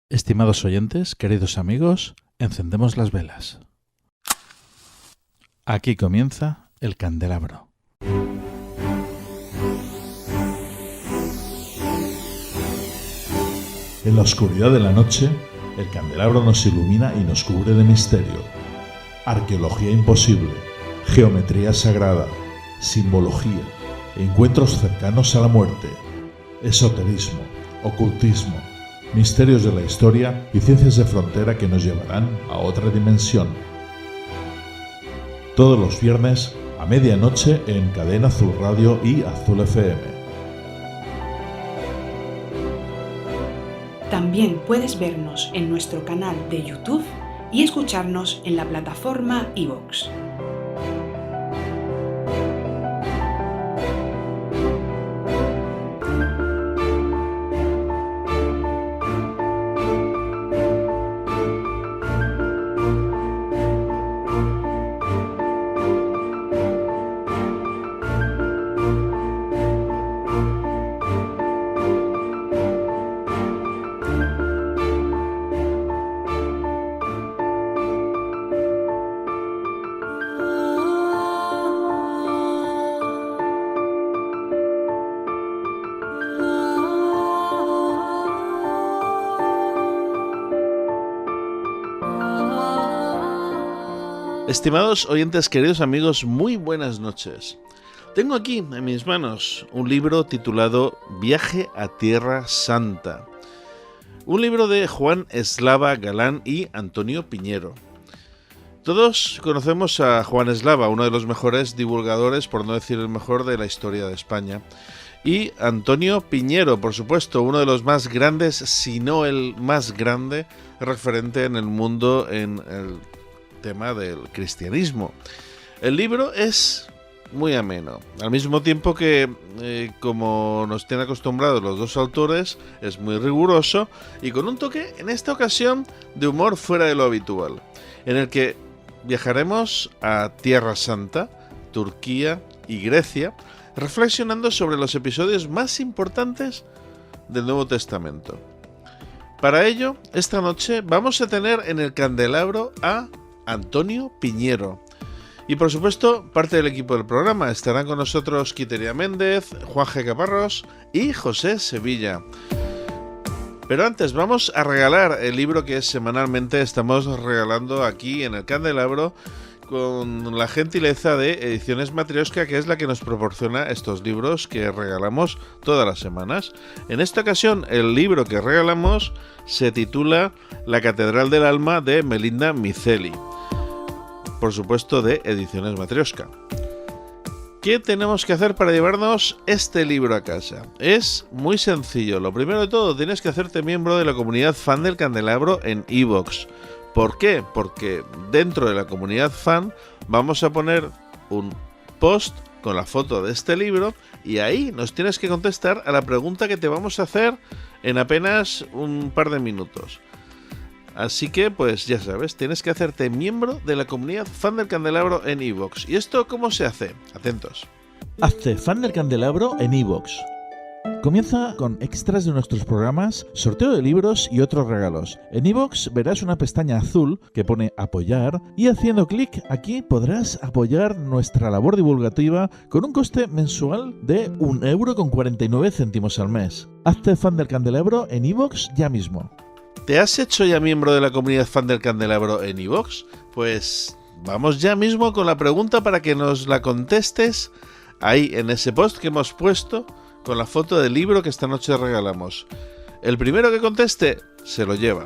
Estimados oyentes, queridos amigos, encendemos las velas. Aquí comienza el candelabro. En la oscuridad de la noche, el candelabro nos ilumina y nos cubre de misterio. Arqueología imposible, geometría sagrada, simbología, encuentros cercanos a la muerte, esoterismo, ocultismo, misterios de la historia y ciencias de frontera que nos llevarán a otra dimensión. Todos los viernes a medianoche en Cadena Azul Radio y Azul FM. También puedes vernos en nuestro canal de YouTube y escucharnos en la plataforma iVoox. Estimados oyentes, queridos amigos, muy buenas noches. Tengo aquí en mis manos un libro titulado Viaje a Tierra Santa. Un libro de Juan Eslava Galán y Antonio Piñero. Todos conocemos a Juan Eslava, uno de los mejores divulgadores, por no decir el mejor, de la historia de España. Y Antonio Piñero, por supuesto, uno de los más grandes, si no el más grande, referente en el mundo en el tema del cristianismo. El libro es muy ameno, al mismo tiempo que, como nos tienen acostumbrados los dos autores, es muy riguroso y con un toque, en esta ocasión, de humor fuera de lo habitual, en el que viajaremos a Tierra Santa, Turquía y Grecia, reflexionando sobre los episodios más importantes del Nuevo Testamento. Para ello, esta noche vamos a tener en el candelabro a Antonio Piñero. Y por supuesto, parte del equipo del programa. Estarán con nosotros Quiteria Méndez, Juan G. Caparrós y José Sevilla. Pero antes vamos a regalar el libro que semanalmente estamos regalando aquí en el candelabro, con la gentileza de Ediciones Matrioska, que es la que nos proporciona estos libros que regalamos todas las semanas. En esta ocasión, el libro que regalamos se titula La Catedral del Alma, de Melinda Miceli, por supuesto de Ediciones Matrioska. ¿Qué tenemos que hacer para llevarnos este libro a casa? Es muy sencillo. Lo primero de todo, tienes que hacerte miembro de la comunidad fan del candelabro en iVoox. ¿Por qué? Porque dentro de la comunidad fan vamos a poner un post con la foto de este libro y ahí nos tienes que contestar a la pregunta que te vamos a hacer en apenas un par de minutos. Así que, pues ya sabes, tienes que hacerte miembro de la comunidad fan del candelabro en iVoox. ¿Y esto cómo se hace? Atentos. Hazte fan del candelabro en iVoox. Comienza con extras de nuestros programas, sorteo de libros y otros regalos. En iVoox verás una pestaña azul que pone apoyar y haciendo clic aquí podrás apoyar nuestra labor divulgativa con un coste mensual de 1,49 € al mes. Hazte fan del candelabro en iVoox ya mismo. ¿Te has hecho ya miembro de la comunidad fan del candelabro en iVoox? Pues vamos ya mismo con la pregunta para que nos la contestes ahí en ese post que hemos puesto con la foto del libro que esta noche regalamos. El primero que conteste se lo lleva.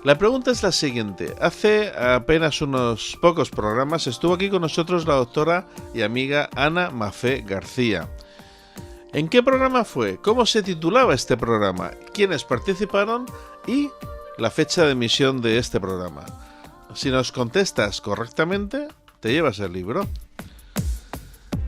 La pregunta es la siguiente. Hace apenas unos pocos programas estuvo aquí con nosotros la doctora y amiga Ana Mafé García. ¿En qué programa fue? ¿Cómo se titulaba este programa? ¿Quiénes participaron? Y la fecha de emisión de este programa. Si nos contestas correctamente, te llevas el libro.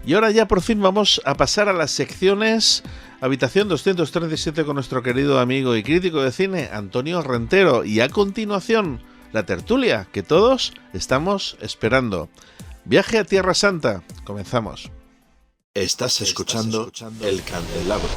Y ahora ya por fin vamos a pasar a las secciones Habitación 237 con nuestro querido amigo y crítico de cine Antonio Rentero. Y a continuación, la tertulia que todos estamos esperando. Viaje a Tierra Santa. Comenzamos. Estás escuchando El Candelabro.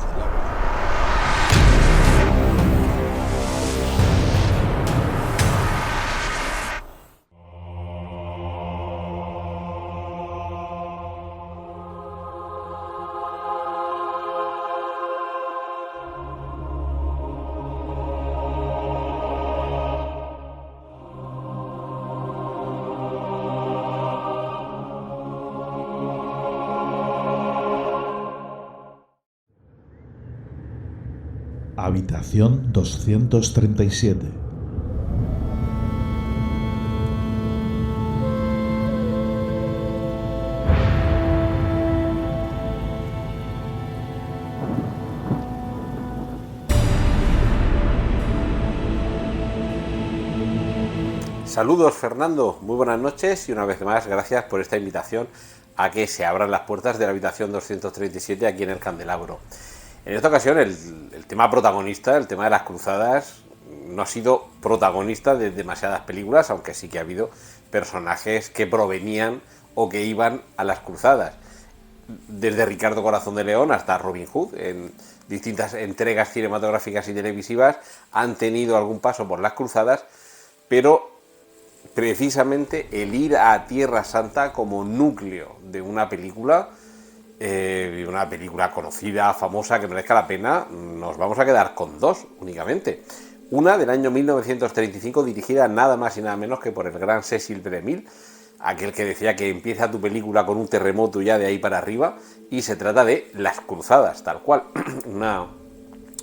Habitación 237. Saludos, Fernando, muy buenas noches y una vez más gracias por esta invitación a que se abran las puertas de la habitación 237 aquí en el Candelabro. En esta ocasión el tema protagonista, el tema de las cruzadas, no ha sido protagonista de demasiadas películas, aunque sí que ha habido personajes que provenían o que iban a las cruzadas. Desde Ricardo Corazón de León hasta Robin Hood, en distintas entregas cinematográficas y televisivas, han tenido algún paso por las cruzadas, pero precisamente el ir a Tierra Santa como núcleo de una película conocida, famosa, que merezca la pena, nos vamos a quedar con dos únicamente. Una del año 1935, dirigida nada más y nada menos que por el gran Cecil B. DeMille, aquel que decía que empieza tu película con un terremoto y ya de ahí para arriba, y se trata de Las Cruzadas, tal cual,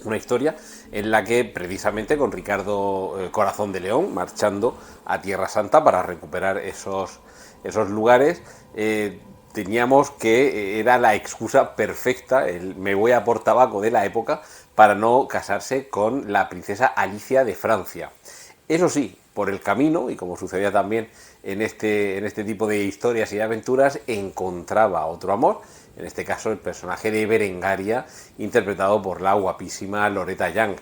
una historia en la que precisamente con Ricardo Corazón de León marchando a Tierra Santa para recuperar esos lugares, teníamos que era la excusa perfecta, el me voy a por tabaco de la época, para no casarse con la princesa Alicia de Francia. Eso sí, por el camino, y como sucedía también en este tipo de historias y de aventuras, encontraba otro amor, en este caso el personaje de Berengaria, interpretado por la guapísima Loretta Young.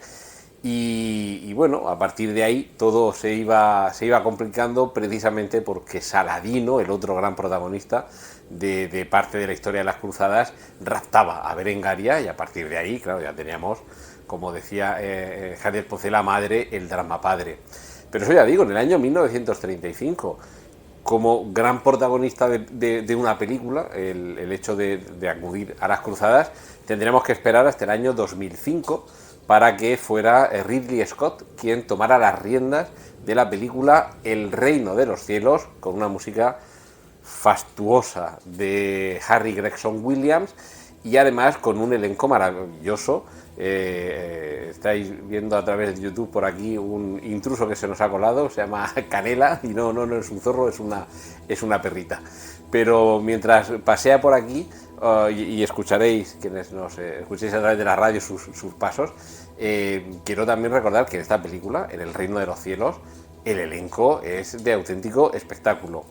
Y bueno, a partir de ahí todo se iba complicando, precisamente porque Saladino, el otro gran protagonista de parte de la historia de las cruzadas, raptaba a Berengaria, y a partir de ahí, claro, ya teníamos, como decía Javier Poce la Madre, el drama padre. Pero eso ya digo, en el año 1935, como gran protagonista de una película, el hecho de acudir a las cruzadas, tendremos que esperar hasta el año 2005 para que fuera Ridley Scott quien tomara las riendas de la película El Reino de los Cielos, con una música fastuosa de Harry Gregson Williams y además con un elenco maravilloso. Estáis viendo a través de YouTube por aquí un intruso que se nos ha colado, se llama Canela, y no es un zorro, es una perrita. Pero mientras pasea por aquí, y escucharéis, quienes nos escuchéis a través de la radio sus pasos, quiero también recordar que en esta película, en El Reino de los Cielos, el elenco es de auténtico espectáculo.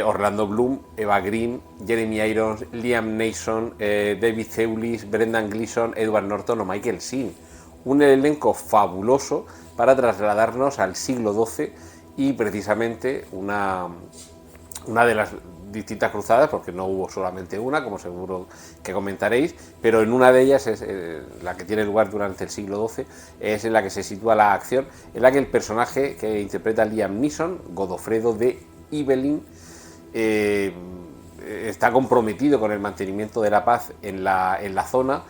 Orlando Bloom, Eva Green, Jeremy Irons, Liam Neeson, David Thewlis, Brendan Gleeson, Edward Norton o Michael Sheen. Un elenco fabuloso para trasladarnos al siglo XII y precisamente una de las distintas cruzadas, porque no hubo solamente una, como seguro que comentaréis, pero en una de ellas, es la que tiene lugar durante el siglo XII, es en la que se sitúa la acción, en la que el personaje que interpreta Liam Neeson, Godofredo de Ibelin, está comprometido con el mantenimiento de la paz en la zona,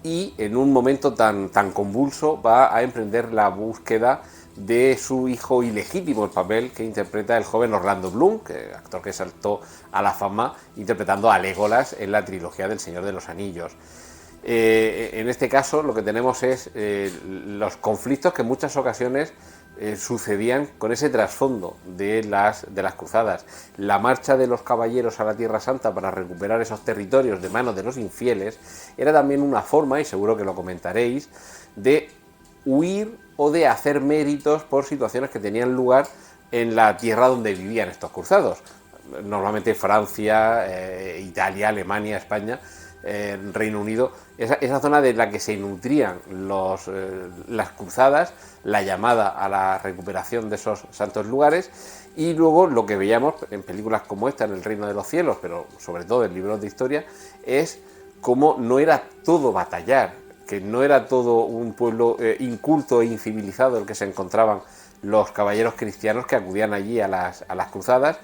y en un momento tan convulso va a emprender la búsqueda de su hijo ilegítimo, el papel que interpreta el joven Orlando Bloom, actor que saltó a la fama interpretando a Legolas en la trilogía del Señor de los Anillos. En este caso lo que tenemos es los conflictos que en muchas ocasiones sucedían con ese trasfondo de las cruzadas. La marcha de los caballeros a la Tierra Santa para recuperar esos territorios de manos de los infieles era también una forma, y seguro que lo comentaréis, de huir o de hacer méritos por situaciones que tenían lugar en la tierra donde vivían estos cruzados. Normalmente Francia, Italia, Alemania, España, Reino Unido, esa zona de la que se nutrían las cruzadas, la llamada a la recuperación de esos santos lugares, y luego lo que veíamos en películas como esta, en El Reino de los Cielos, pero sobre todo en libros de historia, es cómo no era todo batallar, que no era todo un pueblo inculto e incivilizado el que se encontraban los caballeros cristianos que acudían allí a las cruzadas.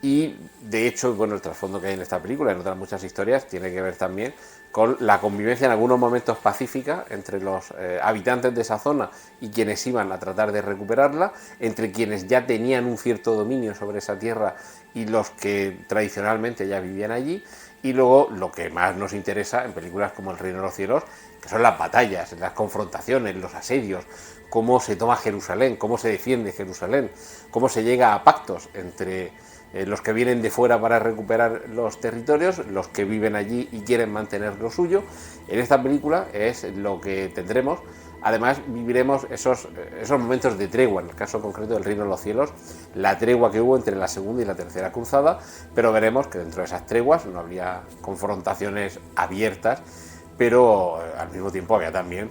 Y de hecho, bueno, el trasfondo que hay en esta película, en otras muchas historias, tiene que ver también con la convivencia en algunos momentos pacífica entre los habitantes de esa zona y quienes iban a tratar de recuperarla, entre quienes ya tenían un cierto dominio sobre esa tierra y los que tradicionalmente ya vivían allí, Y luego lo que más nos interesa en películas como El Reino de los Cielos, que son las batallas, las confrontaciones, los asedios, cómo se toma Jerusalén, cómo se defiende Jerusalén, cómo se llega a pactos entre los que vienen de fuera para recuperar los territorios, los que viven allí y quieren mantener lo suyo. En esta película es lo que tendremos. Además, viviremos esos momentos de tregua, en el caso concreto del Reino de los Cielos, la tregua que hubo entre la Segunda y la Tercera Cruzada, pero veremos que dentro de esas treguas no habría confrontaciones abiertas, pero al mismo tiempo había también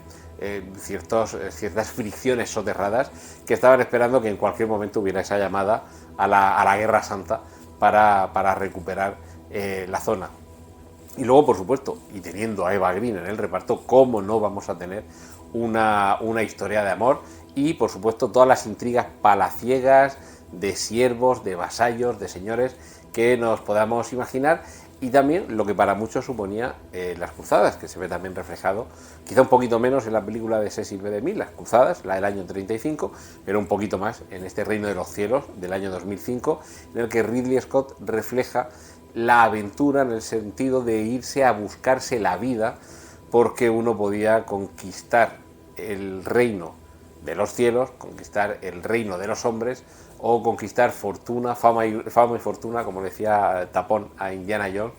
ciertas fricciones soterradas que estaban esperando que en cualquier momento hubiera esa llamada a la Guerra Santa para recuperar la zona. Y luego, por supuesto, y teniendo a Eva Green en el reparto, ¿cómo no vamos a tener una historia de amor? Y, por supuesto, todas las intrigas palaciegas de siervos, de vasallos, de señores que nos podamos imaginar. Y también lo que para muchos suponía las cruzadas, que se ve también reflejado, quizá un poquito menos en la película de Cecil B. DeMille, Las Cruzadas, la del año 35, pero un poquito más en este Reino de los Cielos del año 2005, en el que Ridley Scott refleja la aventura en el sentido de irse a buscarse la vida, porque uno podía conquistar el reino de los cielos, conquistar el reino de los hombres, o conquistar fortuna, fama y fortuna, como decía Tapón a Indiana Jones,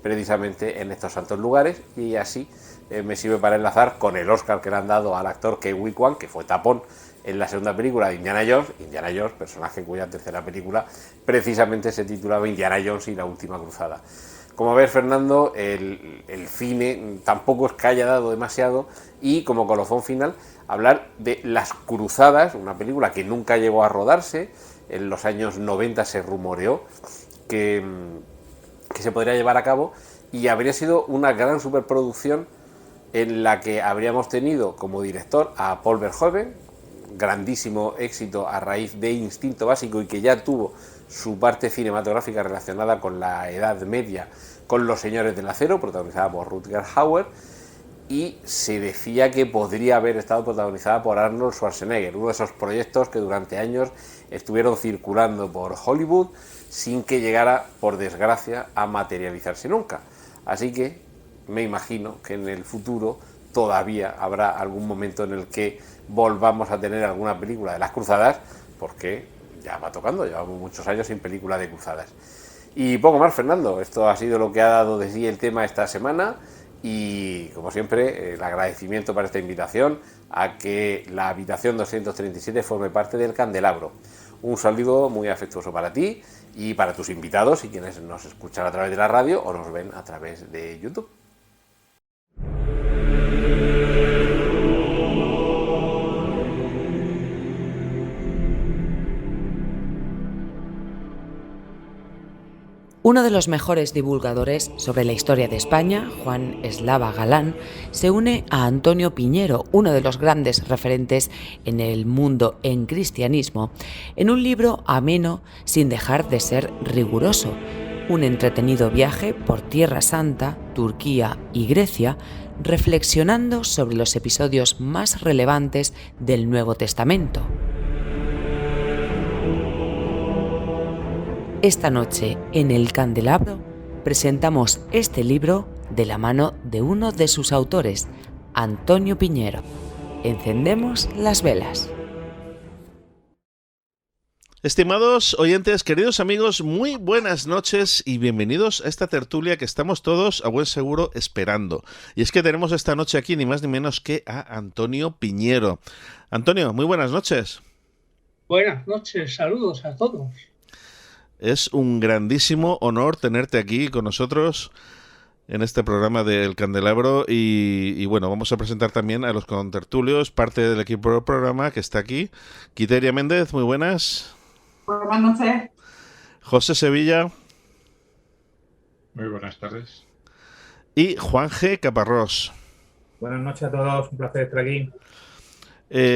precisamente en estos santos lugares. Y así me sirve para enlazar con el Oscar que le han dado al actor Ke-Huy Quan, que fue Tapón en la segunda película de Indiana Jones, personaje cuya tercera película precisamente se titulaba Indiana Jones y la última cruzada. Como ves, Fernando, el cine tampoco es que haya dado demasiado, y como colofón final, hablar de Las Cruzadas, una película que nunca llegó a rodarse. En los años 90 se rumoreó que se podría llevar a cabo, y habría sido una gran superproducción en la que habríamos tenido como director a Paul Verhoeven, grandísimo éxito a raíz de Instinto Básico, y que ya tuvo su parte cinematográfica relacionada con la Edad Media, con Los Señores del Acero, protagonizada por Rutger Hauer, y se decía que podría haber estado protagonizada por Arnold Schwarzenegger, uno de esos proyectos que durante años estuvieron circulando por Hollywood sin que llegara, por desgracia, a materializarse nunca. Así que me imagino que en el futuro todavía habrá algún momento en el que volvamos a tener alguna película de Las Cruzadas, porque ya va tocando, llevamos muchos años sin película de cruzadas. Y poco más, Fernando, esto ha sido lo que ha dado de sí el tema esta semana, y como siempre el agradecimiento para esta invitación a que la habitación 237 forme parte del Candelabro. Un saludo muy afectuoso para ti y para tus invitados y quienes nos escuchan a través de la radio o nos ven a través de YouTube. Uno de los mejores divulgadores sobre la historia de España, Juan Eslava Galán, se une a Antonio Piñero, uno de los grandes referentes en el mundo en cristianismo, en un libro ameno sin dejar de ser riguroso, un entretenido viaje por Tierra Santa, Turquía y Grecia, reflexionando sobre los episodios más relevantes del Nuevo Testamento. Esta noche, en El Candelabro, presentamos este libro de la mano de uno de sus autores, Antonio Piñero. Encendemos las velas. Estimados oyentes, queridos amigos, muy buenas noches y bienvenidos a esta tertulia que estamos todos a buen seguro esperando. Y es que tenemos esta noche aquí ni más ni menos que a Antonio Piñero. Antonio, muy buenas noches. Buenas noches, saludos a todos. Es un grandísimo honor tenerte aquí con nosotros en este programa del Candelabro y bueno, vamos a presentar también a los contertulios, parte del equipo del programa que está aquí. Quiteria Méndez, muy buenas. Buenas noches. José Sevilla. Muy buenas tardes. Y Juan G. Caparrós. Buenas noches a todos, un placer estar aquí.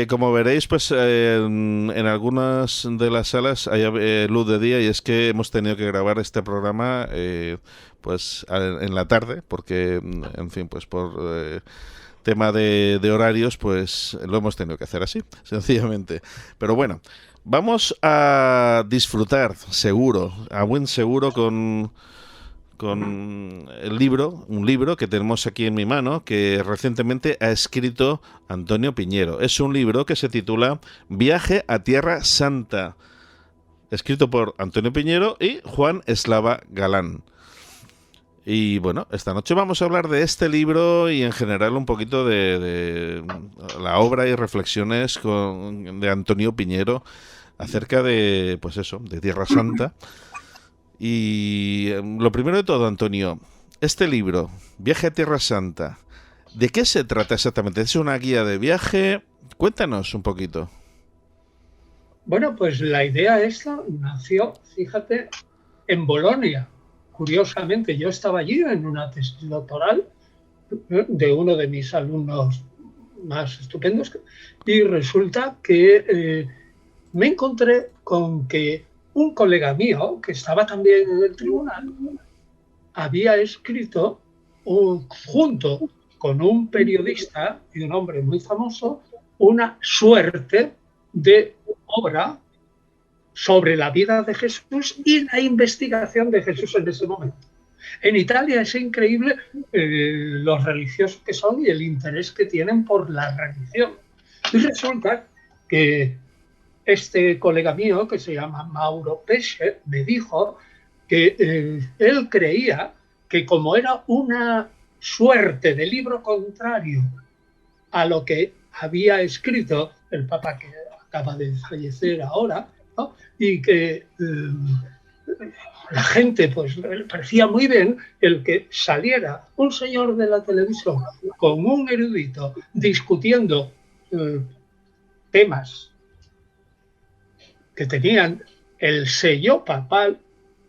Como veréis, pues en algunas de las salas hay luz de día y es que hemos tenido que grabar este programa pues en la tarde porque, en fin, pues por tema de horarios, pues lo hemos tenido que hacer así, sencillamente. Pero bueno, vamos a disfrutar seguro, a buen seguro con con el libro, un libro que tenemos aquí en mi mano, que recientemente ha escrito Antonio Piñero. Es un libro que se titula Viaje a Tierra Santa, escrito por Antonio Piñero y Juan Eslava Galán. Y bueno, esta noche vamos a hablar de este libro y en general un poquito de la obra y reflexiones de Antonio Piñero acerca de, pues eso, de Tierra Santa. Y lo primero de todo, Antonio, este libro, Viaje a Tierra Santa, ¿de qué se trata exactamente? ¿Es una guía de viaje? Cuéntanos un poquito. Bueno, pues la idea esta nació, fíjate, en Bolonia. Curiosamente, yo estaba allí en una tesis doctoral de uno de mis alumnos más estupendos y resulta que me encontré con que un colega mío, que estaba también en el tribunal, había escrito junto con un periodista y un hombre muy famoso una suerte de obra sobre la vida de Jesús y la investigación de Jesús en ese momento. En Italia es increíble los religiosos que son y el interés que tienen por la religión. Y resulta que este colega mío, que se llama Mauro Pesce, me dijo que él creía que como era una suerte de libro contrario a lo que había escrito el Papa que acaba de fallecer ahora, ¿no? Y que la gente pues le parecía muy bien el que saliera un señor de la televisión con un erudito discutiendo temas que tenían el sello papal,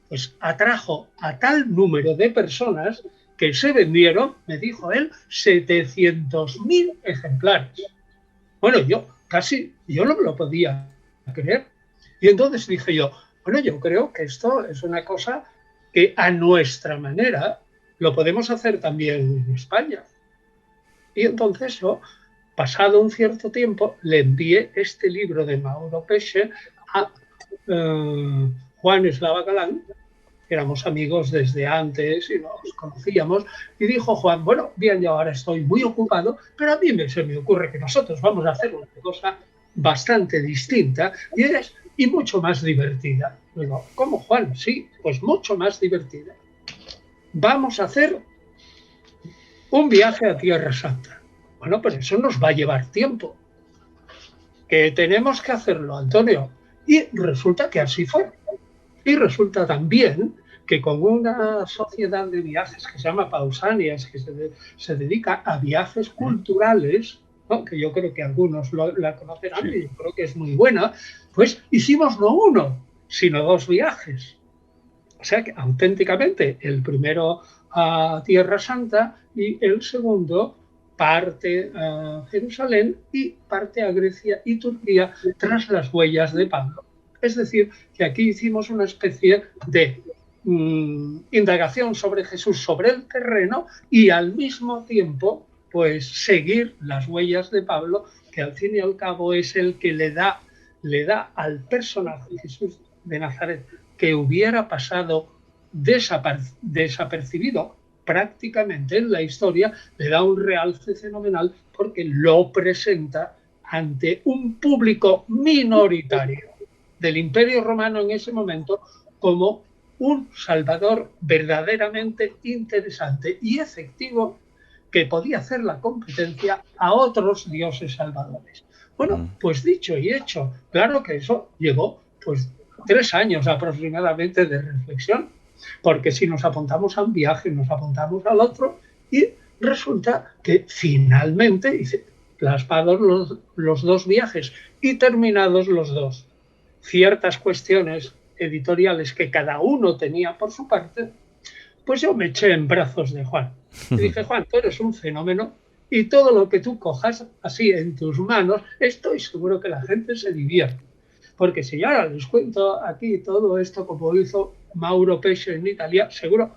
pues atrajo a tal número de personas que se vendieron, me dijo él, 700.000 ejemplares. Bueno, yo no me lo podía creer. Y entonces dije yo, bueno, yo creo que esto es una cosa que a nuestra manera lo podemos hacer también en España. Y entonces yo, pasado un cierto tiempo, le envié este libro de Mauro Pesce a Juan Eslava Galán. Éramos amigos desde antes y nos conocíamos. Y dijo Juan, bueno, bien, yo ahora estoy muy ocupado, pero a mí se me ocurre que nosotros vamos a hacer una cosa bastante distinta y mucho más divertida. Digo, ¿cómo, Juan? Sí, pues mucho más divertida. Vamos a hacer un viaje a Tierra Santa. Bueno, pero eso nos va a llevar tiempo. Que tenemos que hacerlo, Antonio. Y resulta que así fue. Y resulta también que con una sociedad de viajes que se llama Pausanias, que se dedica a viajes culturales, ¿no? Que yo creo que algunos la conocerán y yo creo que es muy buena, pues hicimos no uno, sino 2 viajes. O sea que auténticamente el primero a Tierra Santa y el segundo parte a Jerusalén y parte a Grecia y Turquía tras las huellas de Pablo. Es decir, que aquí hicimos una especie de indagación sobre Jesús sobre el terreno y al mismo tiempo pues seguir las huellas de Pablo, que al fin y al cabo es el que le da al personaje Jesús de Nazaret, que hubiera pasado desapercibido prácticamente en la historia, le da un realce fenomenal porque lo presenta ante un público minoritario del Imperio Romano en ese momento como un Salvador verdaderamente interesante y efectivo que podía hacer la competencia a otros dioses salvadores. Bueno, pues dicho y hecho, claro que eso llevó pues 3 años aproximadamente de reflexión, porque si nos apuntamos a un viaje, nos apuntamos al otro y resulta que finalmente hice plasmados los 2 viajes y terminados los 2. Ciertas cuestiones editoriales que cada uno tenía por su parte, pues yo me eché en brazos de Juan. Y dije, Juan, tú eres un fenómeno y todo lo que tú cojas así en tus manos, estoy seguro que la gente se divierte. Porque si yo ahora les cuento aquí todo esto como hizo Mauro Pesce en Italia, seguro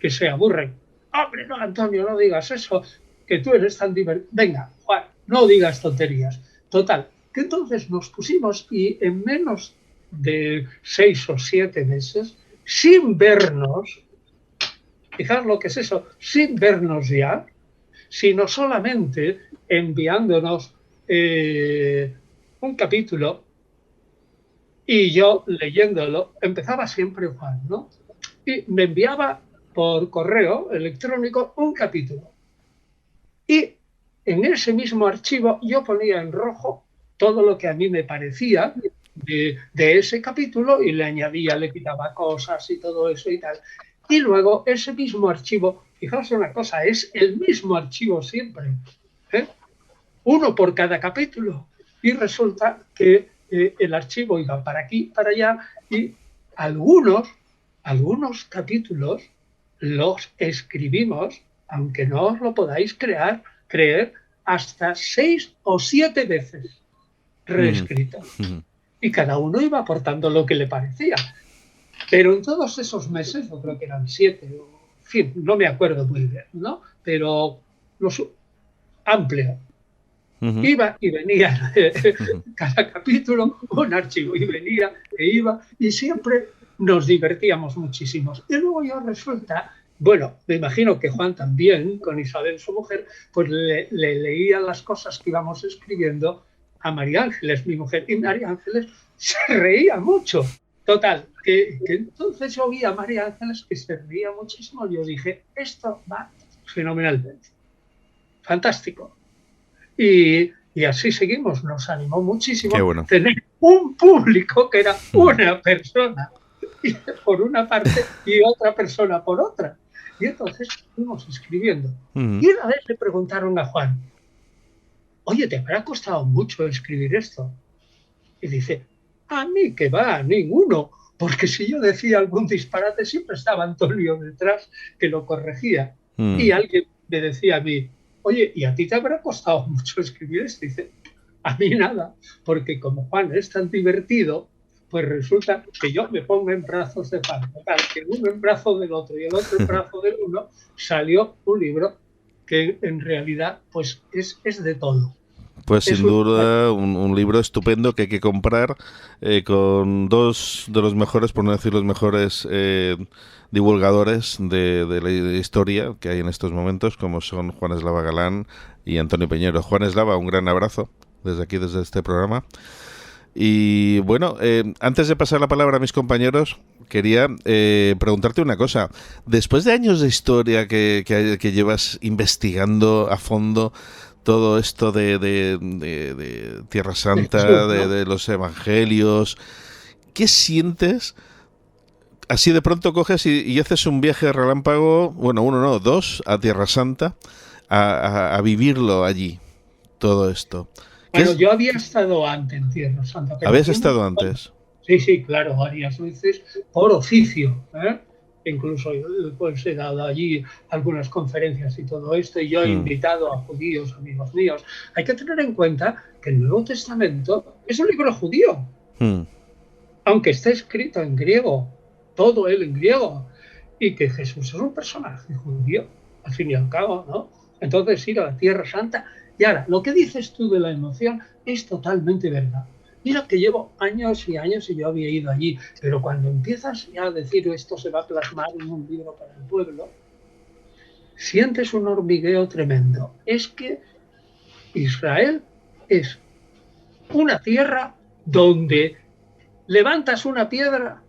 que se aburren. Hombre, no, Antonio, no digas eso, que tú eres tan divertido. Venga, Juan, no digas tonterías. Total, que entonces nos pusimos y en menos de 6 o 7 meses, sin vernos, fijaos lo que es eso, sin vernos ya, sino solamente enviándonos un capítulo y yo leyéndolo. Empezaba siempre Juan, ¿no? Y me enviaba por correo electrónico un capítulo. Y en ese mismo archivo yo ponía en rojo todo lo que a mí me parecía de ese capítulo y le añadía, le quitaba cosas y todo eso y tal. Y luego ese mismo archivo, fijaos una cosa, es el mismo archivo siempre, ¿eh? Uno por cada capítulo. Y resulta que el archivo iba para aquí, para allá, y algunos capítulos los escribimos, aunque no os lo podáis creer, hasta 6 o 7 veces reescritos. Y cada uno iba aportando lo que le parecía. Pero en todos esos meses, yo creo que eran 7, en fin, no me acuerdo muy bien, ¿no? Pero amplio. Iba y venía cada capítulo un archivo, y venía e iba, y siempre nos divertíamos muchísimo. Y luego ya resulta, bueno, me imagino que Juan también, con Isabel, su mujer, pues le leía las cosas que íbamos escribiendo a María Ángeles, mi mujer, y María Ángeles se reía mucho. Total, que entonces yo vi a María Ángeles que se reía muchísimo. Yo dije, esto va fenomenalmente, fantástico. Y así seguimos, nos animó muchísimo tener un público que era una persona por una parte y otra persona por otra. Y entonces fuimos escribiendo. Y una vez le preguntaron a Juan, oye, ¿te habrá costado mucho escribir esto? Y dice, a mí que va, ninguno, porque si yo decía algún disparate siempre estaba Antonio detrás que lo corregía. Y alguien me decía a mí, oye, ¿y a ti te habrá costado mucho escribir esto? Y dice, a mí nada, porque como Juan es tan divertido, pues resulta que yo me pongo en brazos de Juan. Total, que uno en brazo del otro y el otro en brazo del uno, salió un libro que en realidad pues es de todo. Pues sin duda un libro estupendo que hay que comprar, con dos de los mejores, por no decir los mejores divulgadores de la historia que hay en estos momentos, como son Juan Eslava Galán y Antonio Piñero. Juan Eslava, un gran abrazo desde aquí, desde este programa. Y bueno, antes de pasar la palabra a mis compañeros, quería preguntarte una cosa. Después de años de historia que llevas investigando a fondo todo esto de Tierra Santa, de los evangelios, ¿qué sientes? Así de pronto coges y haces un viaje relámpago, bueno, uno no, 2, a Tierra Santa, a vivirlo allí, todo esto. Bueno, yo había estado antes en Tierra Santa. ¿Habías estado antes? Sí, claro, varias veces, por oficio, ¿eh? Incluso pues he dado allí algunas conferencias y todo esto, y yo he invitado a judíos, amigos míos. Hay que tener en cuenta que el Nuevo Testamento es un libro judío, aunque esté escrito en griego, todo él en griego, y que Jesús es un personaje judío, al fin y al cabo, ¿no? Entonces ir a la Tierra Santa. Y ahora, lo que dices tú de la emoción es totalmente verdad. Mira que llevo años y años y yo había ido allí, pero cuando empiezas ya a decir esto se va a plasmar en un libro para el pueblo, sientes un hormigueo tremendo. Es que Israel es una tierra donde levantas una piedra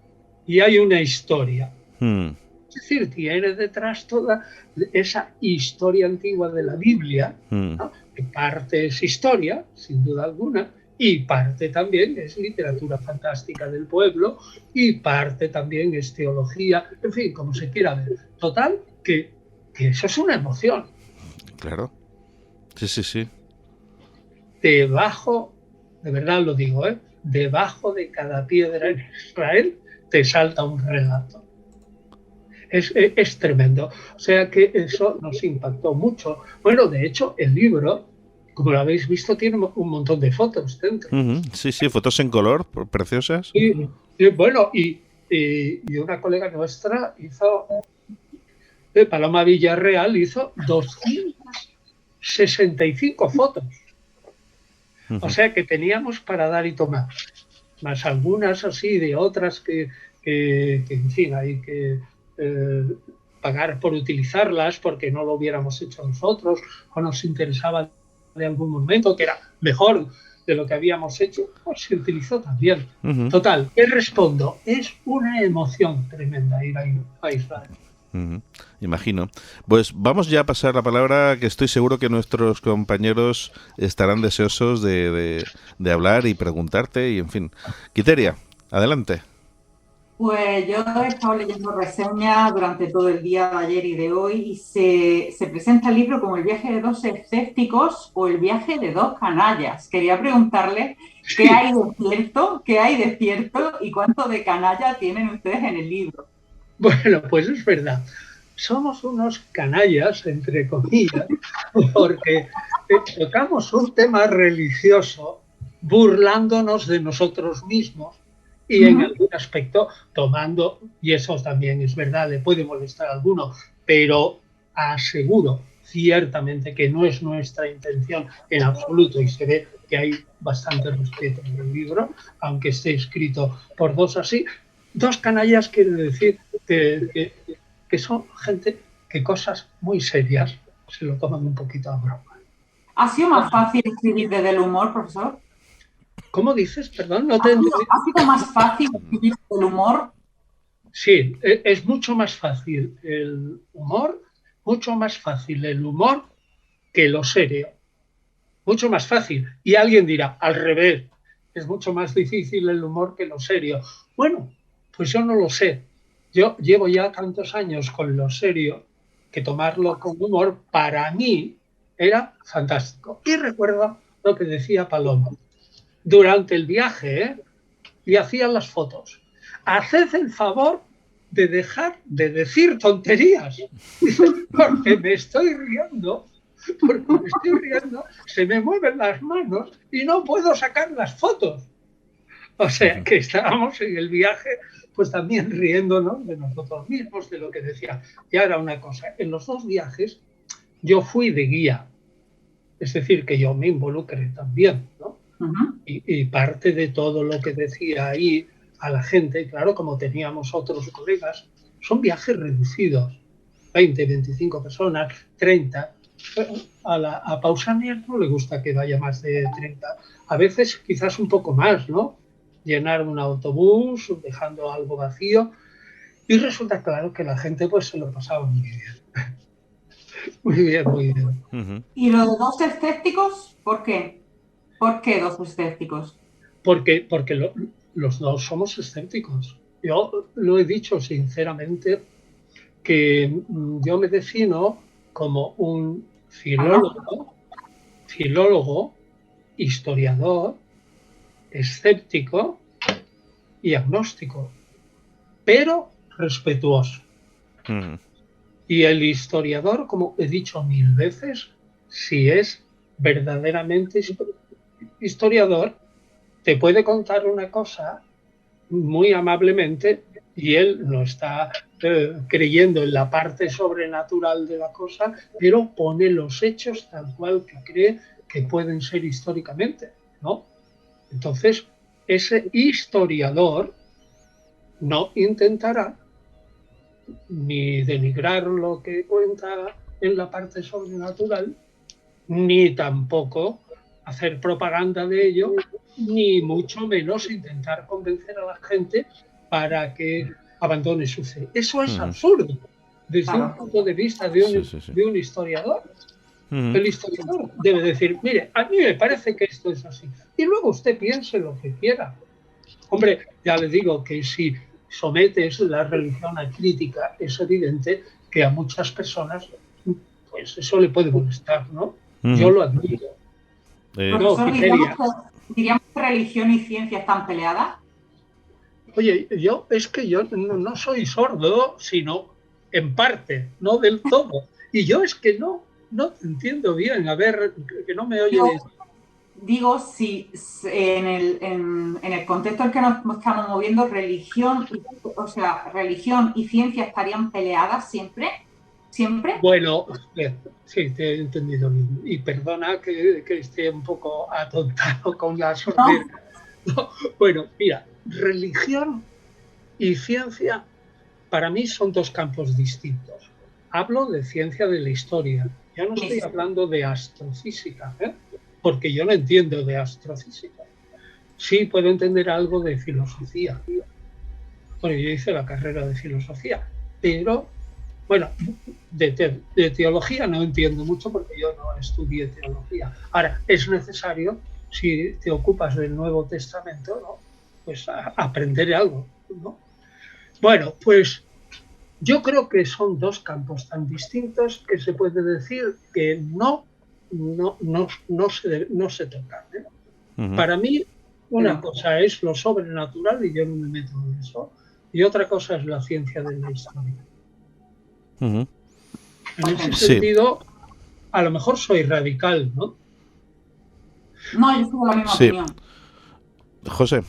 y hay una historia. Es decir, tiene detrás toda esa historia antigua de la Biblia, ¿no? Que parte es historia, sin duda alguna, y parte también es literatura fantástica del pueblo, y parte también es teología, en fin, como se quiera ver. Total, que eso es una emoción. Claro. Sí. Debajo, de verdad lo digo, debajo de cada piedra en Israel te salta un relato. Es tremendo. O sea que eso nos impactó mucho. Bueno, de hecho, el libro, como lo habéis visto, tiene un montón de fotos dentro. Sí, fotos en color, preciosas. Y bueno, y una colega nuestra hizo, Paloma Villarreal, hizo 265 fotos. O sea que teníamos para dar y tomar. Más algunas así de otras que en fin, hay que pagar por utilizarlas porque no lo hubiéramos hecho nosotros o nos interesaba de algún momento que era mejor de lo que habíamos hecho, pues se utilizó también. Total, ¿qué respondo? Es una emoción tremenda ir a Israel. Imagino. Pues vamos ya a pasar la palabra, que estoy seguro que nuestros compañeros estarán deseosos de hablar y preguntarte, y en fin. Quiteria, adelante. Pues yo he estado leyendo reseñas durante todo el día de ayer y de hoy, y se presenta el libro como el viaje de dos escépticos o el viaje de dos canallas. Quería preguntarle qué hay de cierto y cuánto de canalla tienen ustedes en el libro. Bueno, pues es verdad. Somos unos canallas, entre comillas, porque tocamos un tema religioso burlándonos de nosotros mismos y en algún aspecto tomando, y eso también es verdad, le puede molestar a alguno, pero aseguro ciertamente que no es nuestra intención en absoluto, y se ve que hay bastante respeto en el libro, aunque esté escrito por dos así. Dos canallas quiere decir que son gente que cosas muy serias se lo toman un poquito a broma. ¿Ha sido más fácil escribir desde el humor, profesor? ¿Cómo dices? Perdón, no te entendí. ¿Ha sido más fácil escribir desde el humor? Sí, es mucho más fácil el humor, que lo serio. Mucho más fácil. Y alguien dirá, al revés, es mucho más difícil el humor que lo serio. Bueno, pues yo no lo sé. Yo llevo ya tantos años con lo serio que tomarlo con humor para mí era fantástico. Y recuerdo lo que decía Paloma. Durante el viaje, y hacían las fotos. Haced el favor de dejar de decir tonterías, porque me estoy riendo, se me mueven las manos y no puedo sacar las fotos. O sea, que estábamos en el viaje, pues también riéndonos de nosotros mismos, de lo que decía. Y ahora una cosa, en los dos viajes yo fui de guía, es decir, que yo me involucré también, ¿no? Y parte de todo lo que decía ahí a la gente, claro, como teníamos otros colegas, son viajes reducidos, 20, 25 personas, 30. A Pausanias no le gusta que vaya más de 30. A veces quizás un poco más, ¿no? Llenar un autobús, dejando algo vacío. Y resulta claro que la gente pues se lo pasaba muy bien. Muy bien, muy bien. ¿Y los dos escépticos? ¿Por qué? ¿Por qué dos escépticos? Porque los dos somos escépticos. Yo lo he dicho sinceramente que yo me defino como un filólogo, historiador, escéptico y agnóstico, pero respetuoso. Y el historiador, como he dicho 1000 veces, si es verdaderamente historiador, te puede contar una cosa muy amablemente y él no está creyendo en la parte sobrenatural de la cosa, pero pone los hechos tal cual que cree que pueden ser históricamente, ¿no? Entonces, ese historiador no intentará ni denigrar lo que cuenta en la parte sobrenatural, ni tampoco hacer propaganda de ello, ni mucho menos intentar convencer a la gente para que abandone su fe. Eso es absurdo desde un punto de vista de un historiador. El historiador debe decir, mire, a mí me parece que esto es así. Y luego usted piense lo que quiera. Hombre, ya le digo que si sometes la religión a crítica, es evidente que a muchas personas pues eso le puede molestar, ¿no? Yo lo admito. Profesor, ¿diríamos que religión y ciencia están peleadas? Oye, yo no soy sordo, sino en parte, no del todo. Y yo es que no te entiendo bien, a ver, que no me oye bien. Digo, si en el contexto en que nos estamos moviendo, religión y ciencia estarían peleadas siempre. ¿Siempre? Bueno, sí, te he entendido bien. Y perdona que esté un poco atontado con la sordera. No. Bueno, mira, religión y ciencia para mí son dos campos distintos. Hablo de ciencia de la historia. Ya no estoy hablando de astrofísica, porque yo no entiendo de astrofísica. Sí puedo entender algo de filosofía. Bueno, yo hice la carrera de filosofía, pero, bueno, de teología no entiendo mucho porque yo no estudié teología. Ahora, es necesario, si te ocupas del Nuevo Testamento, ¿no?, pues aprender algo, ¿no? Bueno, pues yo creo que son dos campos tan distintos que se puede decir que no se tocan, ¿eh? Para mí, una cosa es lo sobrenatural y yo no me meto en eso, y otra cosa es la ciencia de la historia. En ese sentido, a lo mejor soy radical, ¿no? No, yo tengo la misma opinión. José.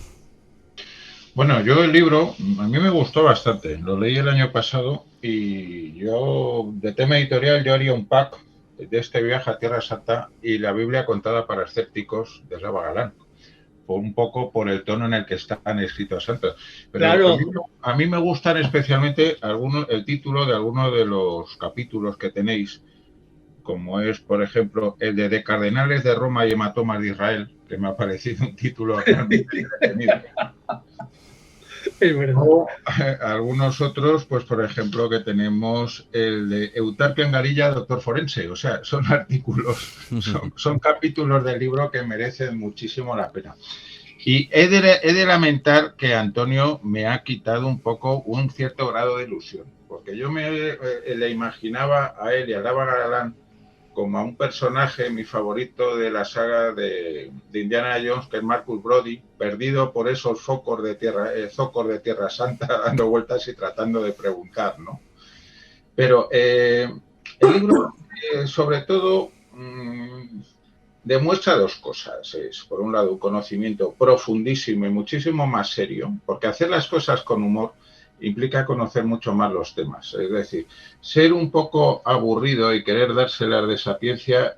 Bueno, yo el libro, a mí me gustó bastante. Lo leí el año pasado y yo, de tema editorial, yo haría un pack de este viaje a Tierra Santa y la Biblia contada para escépticos de Slava Galán. Un poco por el tono en el que están escritos santos. Pero claro, a mí me gustan especialmente el título de algunos de los capítulos que tenéis, como es, por ejemplo, el de Cardenales de Roma y Hematomas de Israel, que me ha parecido un título realmente entretenido. Es verdad. O algunos otros, pues por ejemplo, que tenemos el de Eutarquio Angarilla, doctor forense. O sea, son artículos, son capítulos del libro que merecen muchísimo la pena. Y he de lamentar que Antonio me ha quitado un poco un cierto grado de ilusión, porque yo le imaginaba a él y a Slava Galán como a un personaje, mi favorito de la saga de Indiana Jones, que es Marcus Brody, perdido por esos zocos de Tierra Santa, dando vueltas y tratando de preguntar, ¿no? Pero el libro, sobre todo, demuestra dos cosas. Es, por un lado, un conocimiento profundísimo y muchísimo más serio, porque hacer las cosas con humor implica conocer mucho más los temas. Es decir, ser un poco aburrido y querer dárselas de sapiencia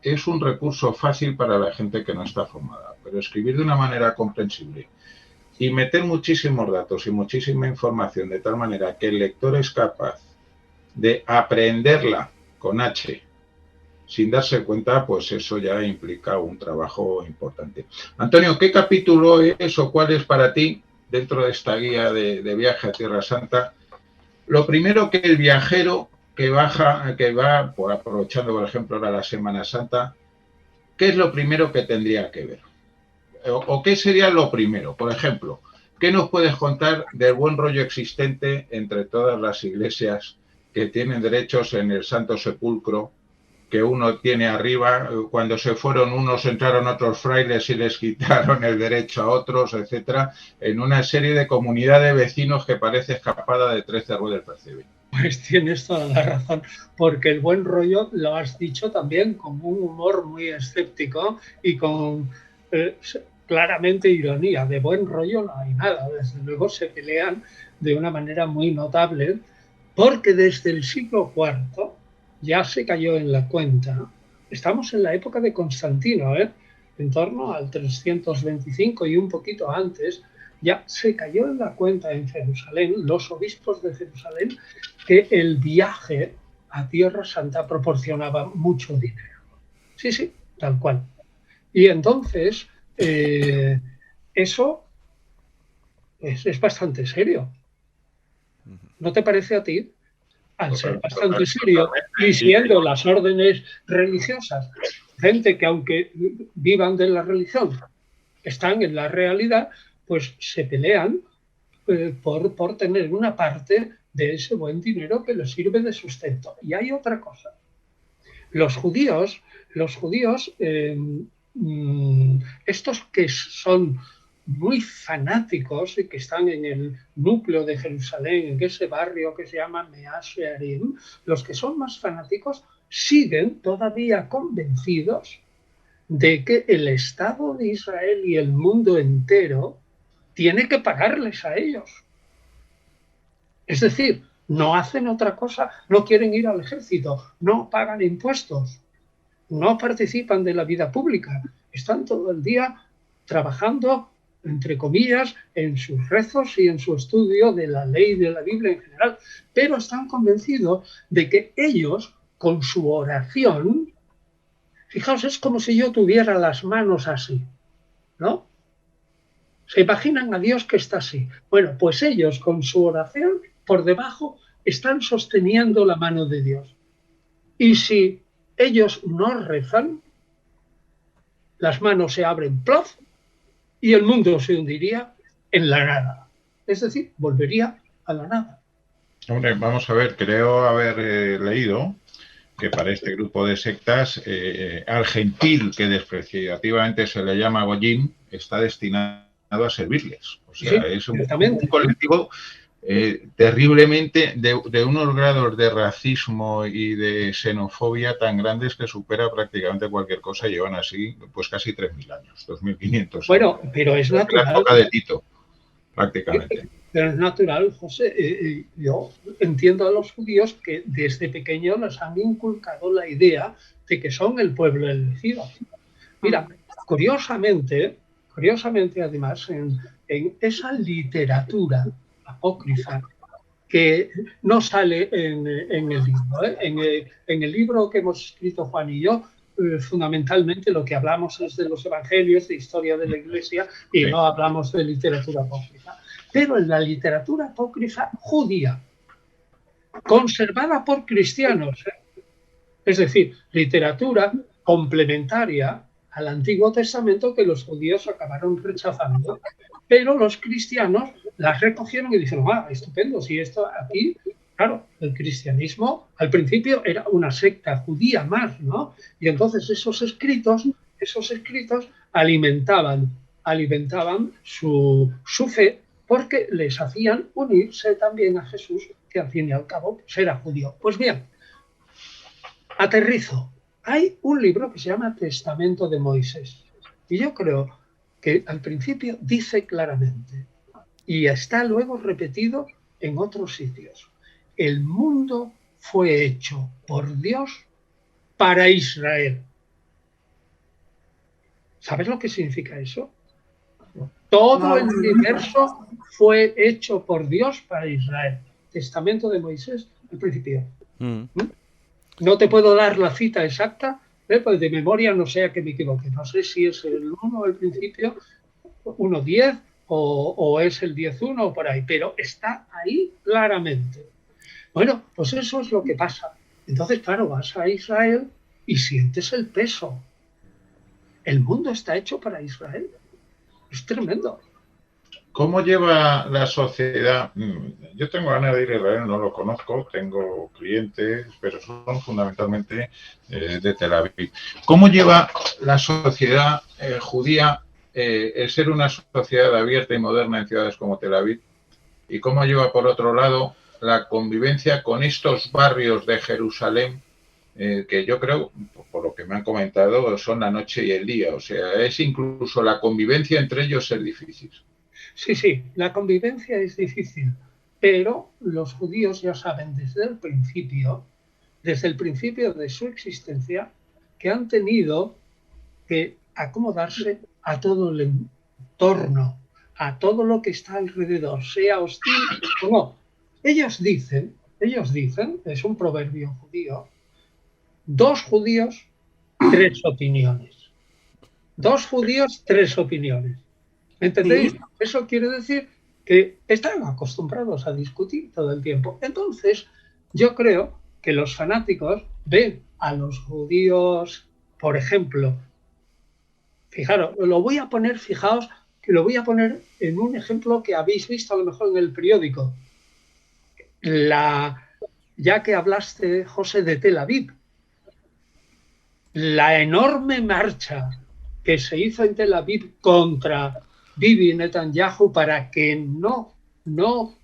es un recurso fácil para la gente que no está formada, pero escribir de una manera comprensible y meter muchísimos datos y muchísima información de tal manera que el lector es capaz de aprenderla con H sin darse cuenta, pues eso ya implica un trabajo importante. Antonio, ¿qué capítulo es o cuál es para ti, dentro de esta guía de viaje a Tierra Santa, lo primero que el viajero que va, aprovechando por ejemplo ahora la Semana Santa, qué es lo primero que tendría que ver? ¿O qué sería lo primero? Por ejemplo, ¿qué nos puedes contar del buen rollo existente entre todas las iglesias que tienen derechos en el Santo Sepulcro, que uno tiene arriba? Cuando se fueron unos, entraron otros frailes y les quitaron el derecho a otros, etcétera, en una serie de comunidad de vecinos que parece escapada de 13 Rue del Percebe. Pues tienes toda la razón, porque el buen rollo lo has dicho también con un humor muy escéptico y con claramente ironía. De buen rollo no hay nada, desde luego se pelean de una manera muy notable, porque desde el siglo IV ya se cayó en la cuenta. Estamos en la época de Constantino, en torno al 325 y un poquito antes, ya se cayó en la cuenta en Jerusalén, los obispos de Jerusalén, que el viaje a Tierra Santa proporcionaba mucho dinero. Sí, tal cual. Y entonces, eso es bastante serio. ¿No te parece a ti? Al ser bastante serio y siendo las órdenes religiosas gente que, aunque vivan de la religión, están en la realidad, pues se pelean por tener una parte de ese buen dinero que les sirve de sustento. Y hay otra cosa. Los judíos, estos que son muy fanáticos y que están en el núcleo de Jerusalén, en ese barrio que se llama Mea Shearim, los que son más fanáticos siguen todavía convencidos de que el Estado de Israel y el mundo entero tiene que pagarles a ellos. Es decir, no hacen otra cosa, no quieren ir al ejército, no pagan impuestos, no participan de la vida pública, están todo el día trabajando entre comillas, en sus rezos y en su estudio de la ley de la Biblia en general, pero están convencidos de que ellos, con su oración, fijaos, es como si yo tuviera las manos así, ¿no? Se imaginan a Dios que está así. Bueno, pues ellos con su oración por debajo están sosteniendo la mano de Dios. Y si ellos no rezan, las manos se abren, ¡plof!, y el mundo se hundiría en la nada. Es decir, volvería a la nada. Hombre, vamos a ver, creo haber leído que para este grupo de sectas, al gentil que despreciativamente se le llama Goyim, está destinado a servirles. O sea, sí, es un colectivo terriblemente de unos grados de racismo y de xenofobia tan grandes que supera prácticamente cualquier cosa. Llevan así pues casi 3.000 años, 2.500. Bueno, pero es natural. La época de Tito, prácticamente. Pero es natural, José. Yo entiendo a los judíos que desde pequeños les han inculcado la idea de que son el pueblo elegido. Mira, curiosamente además, en esa literatura apócrifa que no sale en el libro, en el libro que hemos escrito Juan y yo, fundamentalmente lo que hablamos es de los evangelios, de historia de la Iglesia, y no hablamos de literatura apócrifa. Pero en la literatura apócrifa judía, conservada por cristianos, es decir, literatura complementaria al Antiguo Testamento que los judíos acabaron rechazando, pero los cristianos las recogieron y dijeron, estupendo, si esto aquí, claro, el cristianismo al principio era una secta judía más, ¿no? Y entonces esos escritos alimentaban su fe, porque les hacían unirse también a Jesús, que al fin y al cabo pues, era judío. Pues bien, aterrizo. Hay un libro que se llama Testamento de Moisés. Y yo creo que al principio dice claramente, y está luego repetido en otros sitios, el mundo fue hecho por Dios para Israel. ¿Sabes lo que significa eso? Todo el universo fue hecho por Dios para Israel. Testamento de Moisés, al principio. No te puedo dar la cita exacta, pues de memoria no sea que me equivoque. No sé si es el 1 al principio, 1.10 o es el 10.1 o por ahí, pero está ahí claramente. Bueno, pues eso es lo que pasa. Entonces, claro, vas a Israel y sientes el peso. El mundo está hecho para Israel. Es tremendo. ¿Cómo lleva la sociedad? Yo tengo ganas de ir a Israel, no lo conozco, tengo clientes, pero son fundamentalmente de Tel Aviv. ¿Cómo lleva la sociedad judía el ser una sociedad abierta y moderna en ciudades como Tel Aviv? ¿Y cómo lleva, por otro lado, la convivencia con estos barrios de Jerusalén que yo creo, por lo que me han comentado, son la noche y el día? O sea, es incluso la convivencia entre ellos es difícil. Sí, la convivencia es difícil, pero los judíos ya saben desde el principio de su existencia, que han tenido que acomodarse a todo el entorno, a todo lo que está alrededor, sea hostil o no. Ellos dicen, es un proverbio judío, 2 judíos, 3 opiniones. 2 judíos, 3 opiniones. ¿Entendéis? Sí. Eso quiere decir que están acostumbrados a discutir todo el tiempo. Entonces, yo creo que los fanáticos ven a los judíos, por ejemplo, fijaros, fijaos que lo voy a poner en un ejemplo que habéis visto a lo mejor en el periódico. Ya que hablaste, José, de Tel Aviv, la enorme marcha que se hizo en Tel Aviv contra Bibi Netanyahu para que no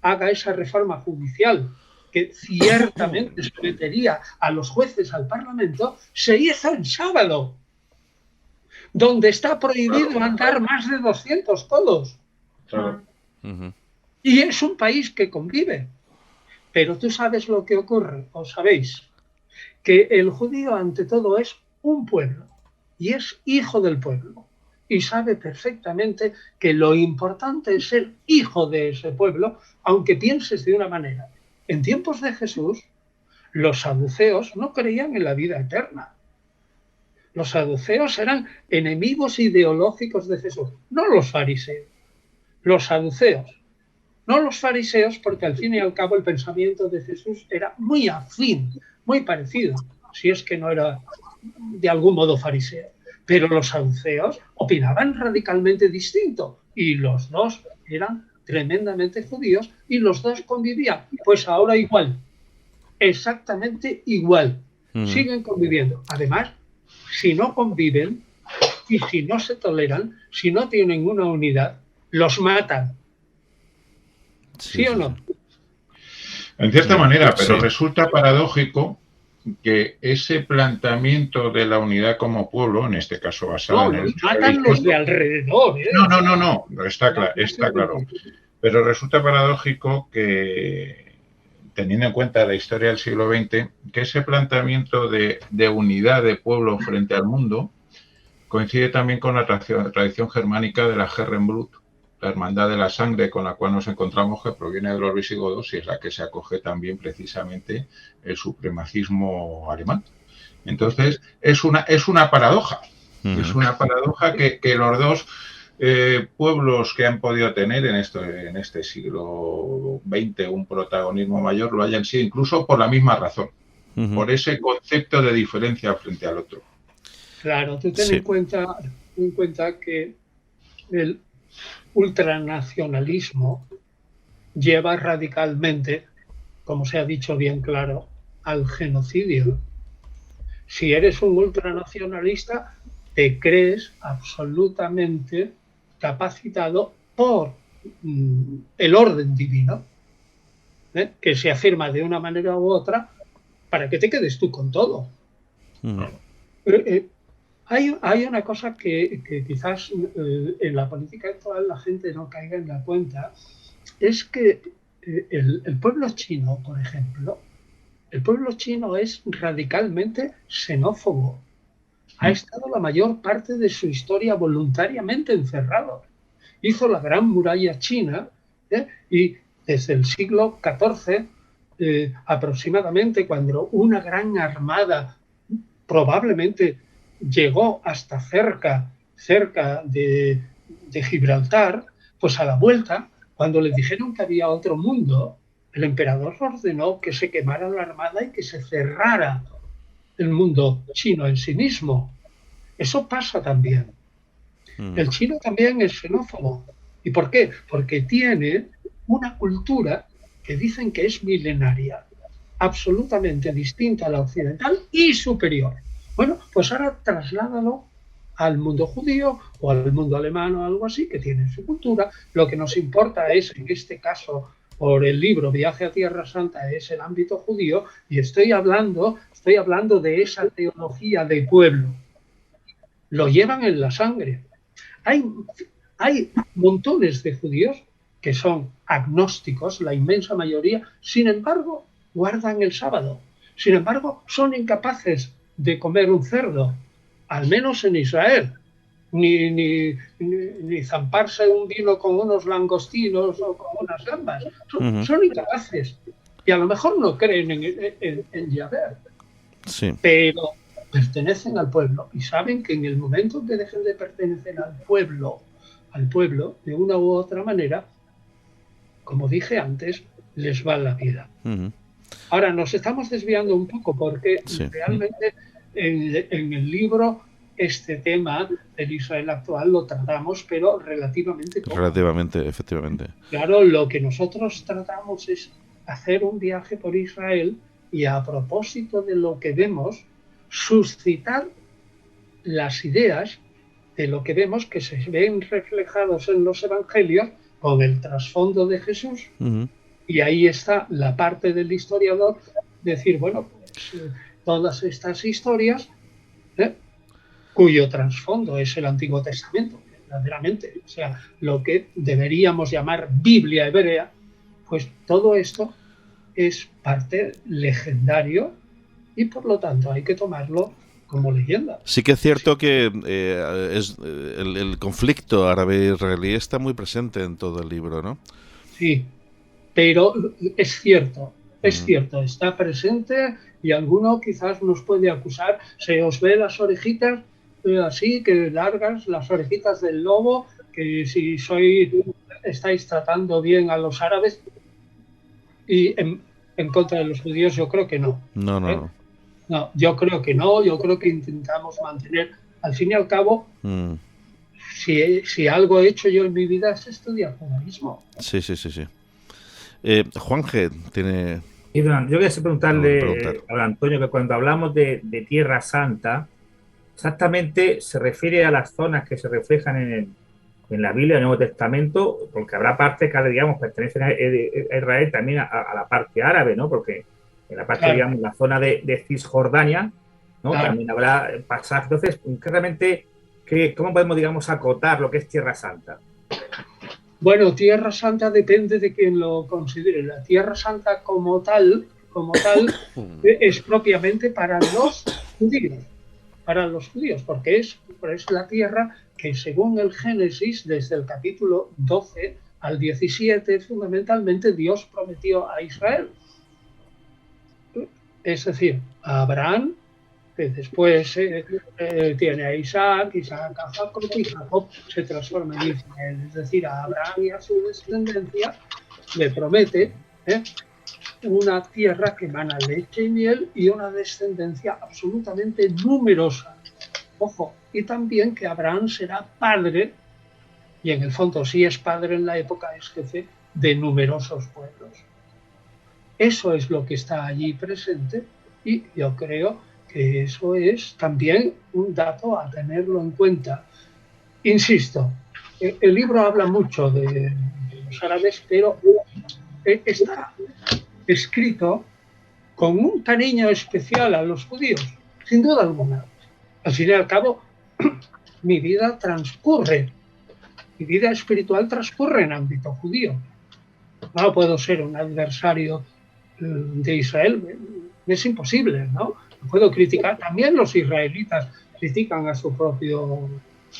haga esa reforma judicial que ciertamente sometería a los jueces al Parlamento, se hizo en sábado, donde está prohibido andar más de 200 codos. Y es un país que convive. Pero tú sabes lo que ocurre, o sabéis, que el judío ante todo es un pueblo y es hijo del pueblo. y sabe perfectamente que lo importante es ser hijo de ese pueblo, aunque pienses de una manera. En tiempos de Jesús, los saduceos no creían en la vida eterna. Los saduceos eran enemigos ideológicos de Jesús, no los fariseos. Los saduceos, no los fariseos, porque al fin y al cabo el pensamiento de Jesús era muy afín, muy parecido, si es que no era de algún modo fariseo. Pero los saduceos opinaban radicalmente distinto y los dos eran tremendamente judíos y los dos convivían. Pues ahora igual, exactamente igual. Siguen conviviendo. Además, si no conviven y si no se toleran, si no tienen una unidad, los matan. ¿Sí o no? En cierta manera, pero resulta paradójico que ese planteamiento de la unidad como pueblo, en este caso basado en el... matan los de alrededor. No, está claro. Pero resulta paradójico que, teniendo en cuenta la historia del siglo XX, que ese planteamiento de unidad de pueblo frente al mundo coincide también con la tradición germánica de la Herrenblut, la hermandad de la sangre con la cual nos encontramos, que proviene de los visigodos y es la que se acoge también precisamente el supremacismo alemán. Entonces, es una paradoja. Es una paradoja que los dos pueblos que han podido tener en este siglo XX un protagonismo mayor lo hayan sido incluso por la misma razón, por ese concepto de diferencia frente al otro. Claro, tú ten en cuenta que el ultranacionalismo lleva radicalmente, como se ha dicho bien claro, al genocidio. Si eres un ultranacionalista, te crees absolutamente capacitado por el orden divino, que se afirma de una manera u otra para que te quedes tú con todo. Hay una cosa que quizás en la política actual la gente no caiga en la cuenta, es que el pueblo chino, por ejemplo, el pueblo chino es radicalmente xenófobo. Ha estado la mayor parte de su historia voluntariamente encerrado. Hizo la Gran Muralla China y desde el siglo XIV aproximadamente, cuando una gran armada probablemente llegó hasta cerca de Gibraltar, pues a la vuelta, cuando le dijeron que había otro mundo, el emperador ordenó que se quemara la armada y que se cerrara el mundo chino en sí mismo. Eso pasa también. El chino también es xenófobo. ¿Y por qué? Porque tiene una cultura que dicen que es milenaria, absolutamente distinta a la occidental y superior. Bueno, pues ahora trasládalo al mundo judío o al mundo alemán o algo así, que tiene su cultura. Lo que nos importa es, en este caso, por el libro Viaje a Tierra Santa, es el ámbito judío, y estoy hablando de esa teología de pueblo. Lo llevan en la sangre. Hay montones de judíos que son agnósticos, la inmensa mayoría, sin embargo, guardan el sábado. Sin embargo, son incapaces de comer un cerdo, al menos en Israel, ni zamparse un vino con unos langostinos o con unas gambas. Son incapaces. Y a lo mejor no creen en Yahvé, pero pertenecen al pueblo y saben que en el momento en que dejen de pertenecer al pueblo, de una u otra manera, como dije antes, les va la vida. Ahora, nos estamos desviando un poco porque realmente en el libro este tema del Israel actual lo tratamos, pero relativamente poco. Relativamente, efectivamente. Claro, lo que nosotros tratamos es hacer un viaje por Israel y, a propósito de lo que vemos, suscitar las ideas de lo que vemos que se ven reflejados en los evangelios con el trasfondo de Jesús. Y ahí está la parte del historiador, decir, bueno, pues todas estas historias, cuyo trasfondo es el Antiguo Testamento, verdaderamente, o sea, lo que deberíamos llamar Biblia hebrea, pues todo esto es parte legendario y por lo tanto hay que tomarlo como leyenda. Sí que es cierto que el conflicto árabe-israelí está muy presente en todo el libro, ¿no? Sí, pero es cierto, está presente y alguno quizás nos puede acusar, se os ve las orejitas así, que largas, las orejitas del lobo, que si estáis tratando bien a los árabes y en contra de los judíos, yo creo que no. No. No, yo creo que no, yo creo que intentamos mantener, al fin y al cabo, si algo he hecho yo en mi vida es estudiar judaísmo. Sí. Juanje tiene... Yo quería preguntarle a Antonio que cuando hablamos de Tierra Santa, exactamente se refiere a las zonas que se reflejan en la Biblia, en el Nuevo Testamento, porque habrá partes que, digamos, pertenecen a Israel también a la parte árabe, ¿no? Porque en la parte, digamos, la zona de Cisjordania, ¿no? También habrá pasajes. Entonces, concretamente, ¿cómo podemos, digamos, acotar lo que es Tierra Santa? Bueno, Tierra Santa depende de quien lo considere. La Tierra Santa como tal es propiamente para los judíos, porque es la tierra que según el Génesis, desde el capítulo 12 al 17, fundamentalmente Dios prometió a Israel. Es decir, a Abraham, que después tiene a Isaac a Jacob, y Jacob se transforma en Israel. Es decir, a Abraham y a su descendencia le promete una tierra que emana leche y miel y una descendencia absolutamente numerosa. Ojo, y también que Abraham será padre, y en el fondo sí es padre en la época, es jefe de numerosos pueblos. Eso es lo que está allí presente y yo creo que eso es también un dato a tenerlo en cuenta. Insisto, el libro habla mucho de los árabes, pero está escrito con un cariño especial a los judíos, sin duda alguna. Al fin y al cabo, mi vida espiritual transcurre en ámbito judío. No puedo ser un adversario de Israel, es imposible, ¿no? No puedo criticar. También los israelitas critican a su propio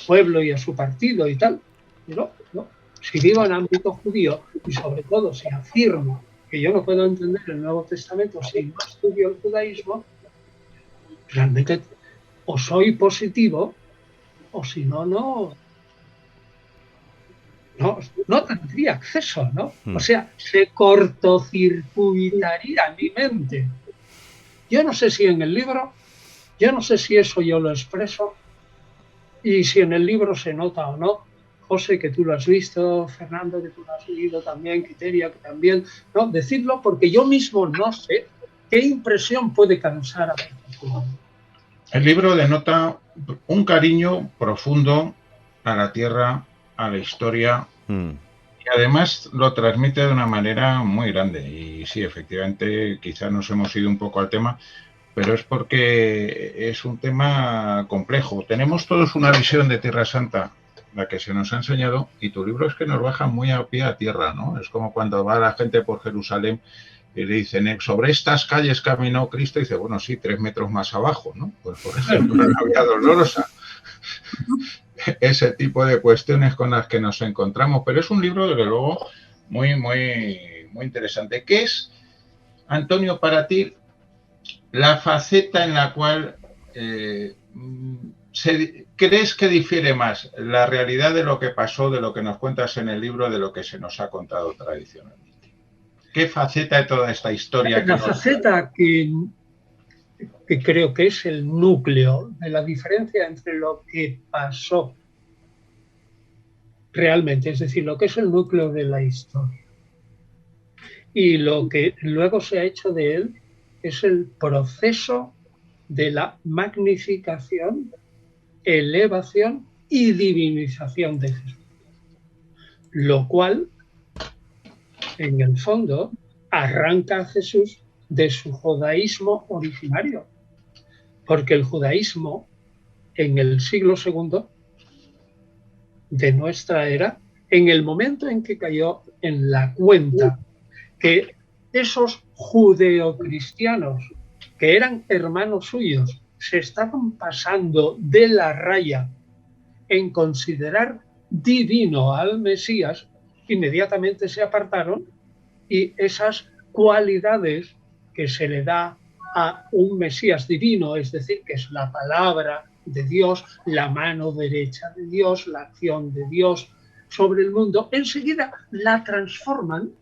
pueblo y a su partido y tal. Pero no. Si vivo en ámbito judío y sobre todo si afirmo que yo no puedo entender el Nuevo Testamento si no estudio el judaísmo, realmente o soy positivo o si no tendría acceso, ¿no? O sea, se cortocircuitaría mi mente. Yo no sé si en el libro, yo no sé si eso yo lo expreso y si en el libro se nota o no. José, que tú lo has visto, Fernando, que tú lo has leído también, Quiteria, que también, ¿no? Decidlo porque yo mismo no sé qué impresión puede causar a mí. El libro denota un cariño profundo a la tierra, a la historia, y además lo transmite de una manera muy grande. Y sí, efectivamente, quizás nos hemos ido un poco al tema, pero es porque es un tema complejo. Tenemos todos una visión de Tierra Santa, la que se nos ha enseñado, y tu libro es que nos baja muy a pie a tierra, ¿no? Es como cuando va la gente por Jerusalén y le dicen, sobre estas calles caminó Cristo, y dice, bueno, sí, 3 metros más abajo, ¿no? Pues por ejemplo, en la Vía Dolorosa. Ese tipo de cuestiones con las que nos encontramos, pero es un libro, desde luego, muy, muy, muy interesante. ¿Qué es, Antonio, para ti, la faceta en la cual crees que difiere más la realidad de lo que pasó, de lo que nos cuentas en el libro, de lo que se nos ha contado tradicionalmente? ¿Qué faceta de toda esta historia? La faceta que creo que es el núcleo de la diferencia entre lo que pasó realmente, es decir, lo que es el núcleo de la historia y lo que luego se ha hecho de él, es el proceso de la magnificación, elevación y divinización de Jesús. Lo cual, en el fondo, arranca a Jesús de su judaísmo originario. Porque el judaísmo, en el siglo II de nuestra era, en el momento en que cayó en la cuenta que esos judeocristianos, que eran hermanos suyos, se estaban pasando de la raya en considerar divino al Mesías, inmediatamente se apartaron y esas cualidades que se le da a un Mesías divino, es decir, que es la palabra de Dios, la mano derecha de Dios, la acción de Dios sobre el mundo, enseguida la transforman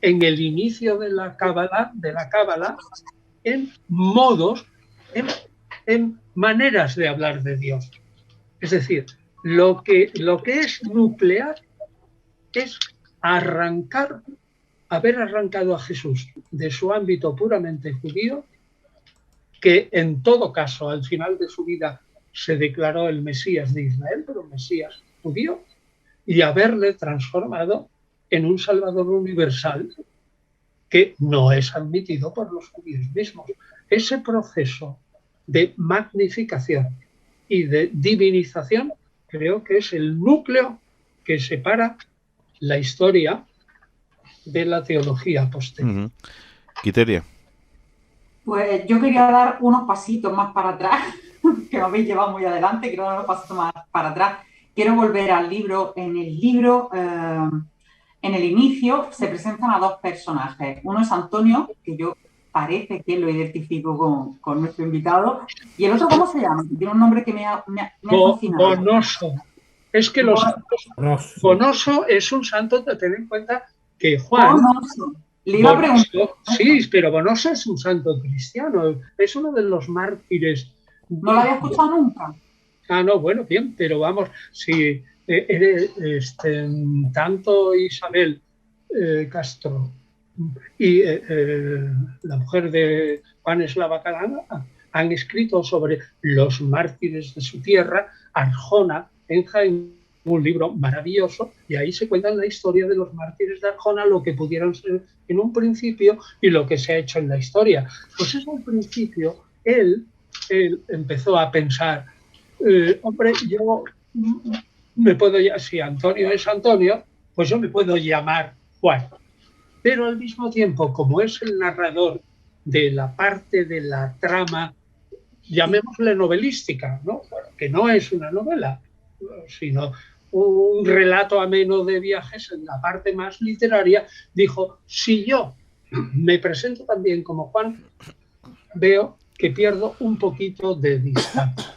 en el inicio de la cábala, en modos, en maneras de hablar de Dios. Es decir, lo que es nuclear es haber arrancado a Jesús de su ámbito puramente judío, que en todo caso al final de su vida se declaró el Mesías de Israel, pero Mesías judío, y haberle transformado en un Salvador universal que no es admitido por los judíos mismos. Ese proceso de magnificación y de divinización creo que es el núcleo que separa la historia de la teología posterior. Quiteria. Pues yo quería dar unos pasitos más para atrás, que me habéis llevado muy adelante, quiero dar unos pasitos más para atrás. Quiero volver al libro. En el libro, en el inicio, se presentan a dos personajes. Uno es Antonio, que yo parece que lo identifico con nuestro invitado, y el otro, ¿cómo se llama? Tiene un nombre que me ha fascinado. Bonoso. Es que los santos... Bonoso es un santo, ten en cuenta que Juan... Bonoso. Le iba a preguntar. Sí, pero Bonoso es un santo cristiano, es uno de los mártires. No lo había escuchado nunca. Ah, no, bueno, bien, pero vamos, si tanto Isabel Castro y la mujer de Juan Eslava Galán han escrito sobre los mártires de su tierra, Arjona, en Jaén, un libro maravilloso, y ahí se cuenta la historia de los mártires de Arjona, lo que pudieron ser en un principio y lo que se ha hecho en la historia. Pues es al principio, él empezó a pensar, hombre, yo me puedo, si Antonio es Antonio, pues yo me puedo llamar Juan. Pero al mismo tiempo, como es el narrador de la parte de la trama, llamémosle novelística, ¿no? Bueno, que no es una novela, sino un relato ameno de viajes en la parte más literaria, dijo, si yo me presento también como Juan, veo que pierdo un poquito de distancia.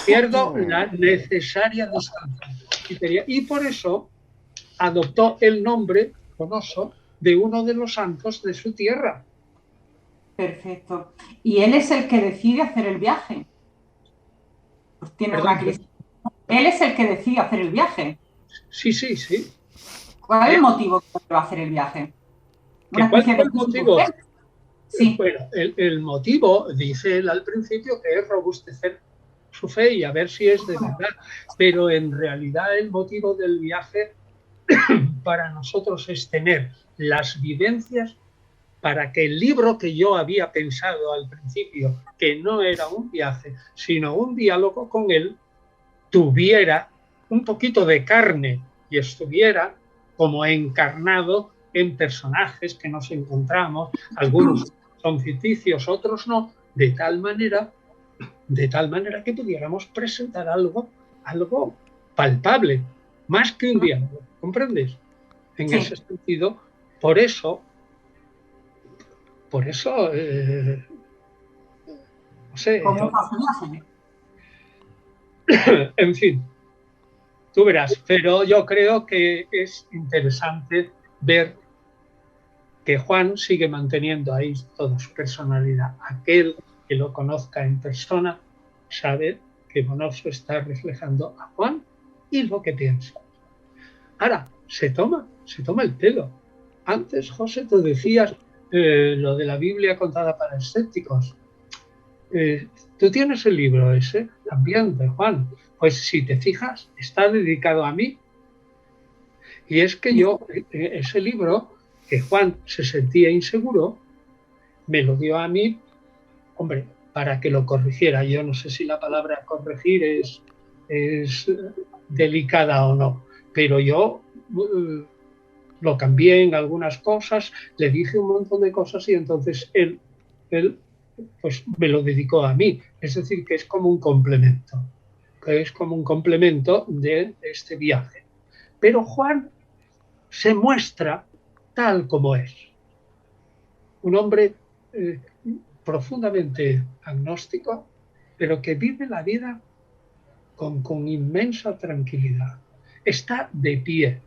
Pierdo la necesaria distancia. Y por eso adoptó el nombre Bonoso de uno de los santos de su tierra. Perfecto. Y él es el que decide hacer el viaje. Pues tiene una crisis. Él es el que decide hacer el viaje. Sí, sí, sí. ¿Cuál es el motivo que va a hacer el viaje? ¿Cuál es el motivo? Sí. Bueno, el motivo, dice él al principio, que es robustecer su fe y a ver si es de verdad. Pero en realidad el motivo del viaje para nosotros es tener las vivencias para que el libro que yo había pensado al principio, que no era un viaje, sino un diálogo con él, tuviera un poquito de carne y estuviera como encarnado en personajes que nos encontramos, algunos son ficticios, otros no, de tal manera que pudiéramos presentar algo palpable, más que un diálogo, ¿comprendes? En Sí. ese sentido, por eso, no sé, ¿Cómo fascinación? en fin, tú verás, pero yo creo que es interesante ver que Juan sigue manteniendo ahí toda su personalidad. Aquel que lo conozca en persona sabe que Bonoso está reflejando a Juan y lo que piensa. Ahora, se toma el pelo. Antes, José, tú decías lo de la Biblia contada para escépticos. Tú tienes el libro ese también de Juan. Pues si te fijas, está dedicado a mí. Y es que yo, ese libro, que Juan se sentía inseguro, me lo dio a mí, hombre, para que lo corrigiera. Yo no sé si la palabra corregir es delicada o no, pero yo lo cambié en algunas cosas, le dije un montón de cosas y entonces él pues me lo dedicó a mí. Es decir, que es como un complemento, de este viaje. Pero Juan se muestra tal como es. Un hombre profundamente agnóstico, pero que vive la vida con inmensa tranquilidad. Está de pie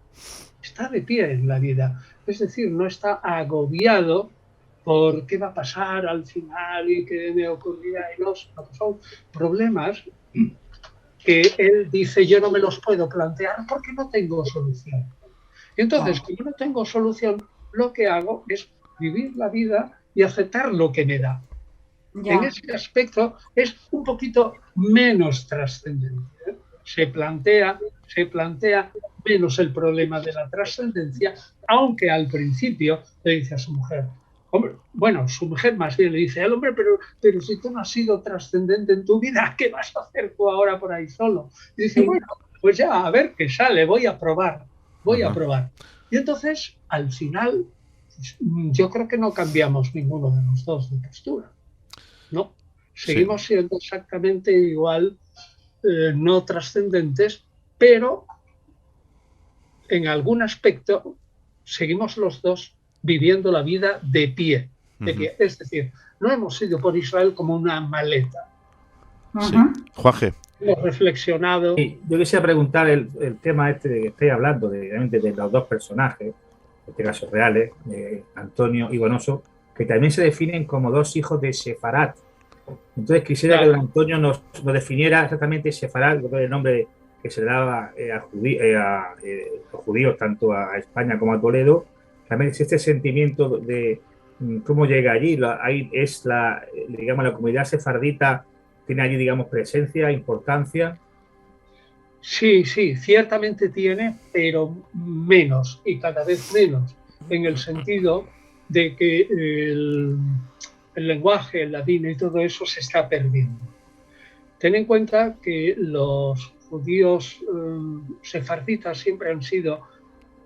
en la vida. Es decir, no está agobiado por qué va a pasar al final y qué me ocurrirá. Y son problemas que él dice, yo no me los puedo plantear porque no tengo solución. Y entonces, como no tengo solución, lo que hago es vivir la vida y aceptar lo que me da. En ese aspecto es un poquito menos trascendente, ¿eh? Se plantea menos el problema de la trascendencia, aunque al principio le dice a su mujer, hombre, bueno, su mujer más bien le dice al hombre, pero si tú no has sido trascendente en tu vida, ¿qué vas a hacer tú ahora por ahí solo? Y dice, bueno, pues ya, a ver qué sale, voy a probar. Y entonces, al final, yo creo que no cambiamos ninguno de los dos de postura. No, seguimos siendo exactamente igual, no trascendentes, pero en algún aspecto seguimos los dos viviendo la vida de pie. Es decir, no hemos ido por Israel como una maleta. Sí. Juanje. Hemos reflexionado. Yo quisiera preguntar el tema de que estáis hablando, de los dos personajes, en este caso reales, Antonio y Bonoso, que también se definen como dos hijos de Sefarat. Entonces quisiera que don Antonio nos definiera exactamente Sefarat, que es el nombre que se le daba a los judíos, tanto a España como a Toledo. También es este sentimiento de cómo llega allí. Ahí es la comunidad sefardita, tiene allí, digamos, presencia, importancia. Sí, ciertamente tiene, pero menos, y cada vez menos, en el sentido de que el lenguaje, el ladino y todo eso se está perdiendo. Ten en cuenta que los judíos sefarditas siempre han sido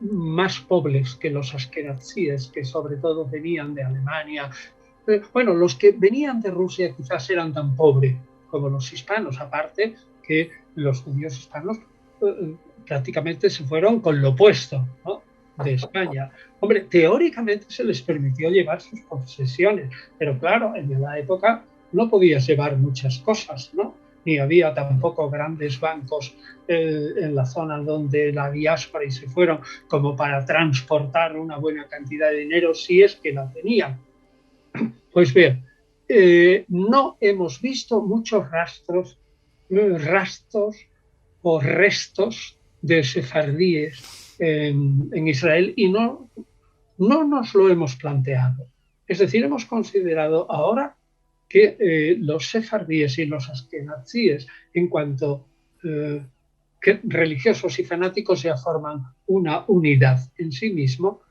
más pobres que los askenazíes, que sobre todo venían de Alemania. Bueno, los que venían de Rusia quizás eran tan pobres como los hispanos, aparte que los judíos hispanos prácticamente se fueron con lo opuesto, ¿no?, de España. Hombre, teóricamente se les permitió llevar sus posesiones, pero claro, en la época no podías llevar muchas cosas, ¿no? Ni había tampoco grandes bancos en la zona donde la diáspora y se fueron como para transportar una buena cantidad de dinero, si es que la tenían. Pues bien, no hemos visto muchos rastros o restos de sefardíes en Israel y no nos lo hemos planteado. Es decir, hemos considerado ahora que los sefardíes y los askenazíes, en cuanto que religiosos y fanáticos, ya forman una unidad en sí mismo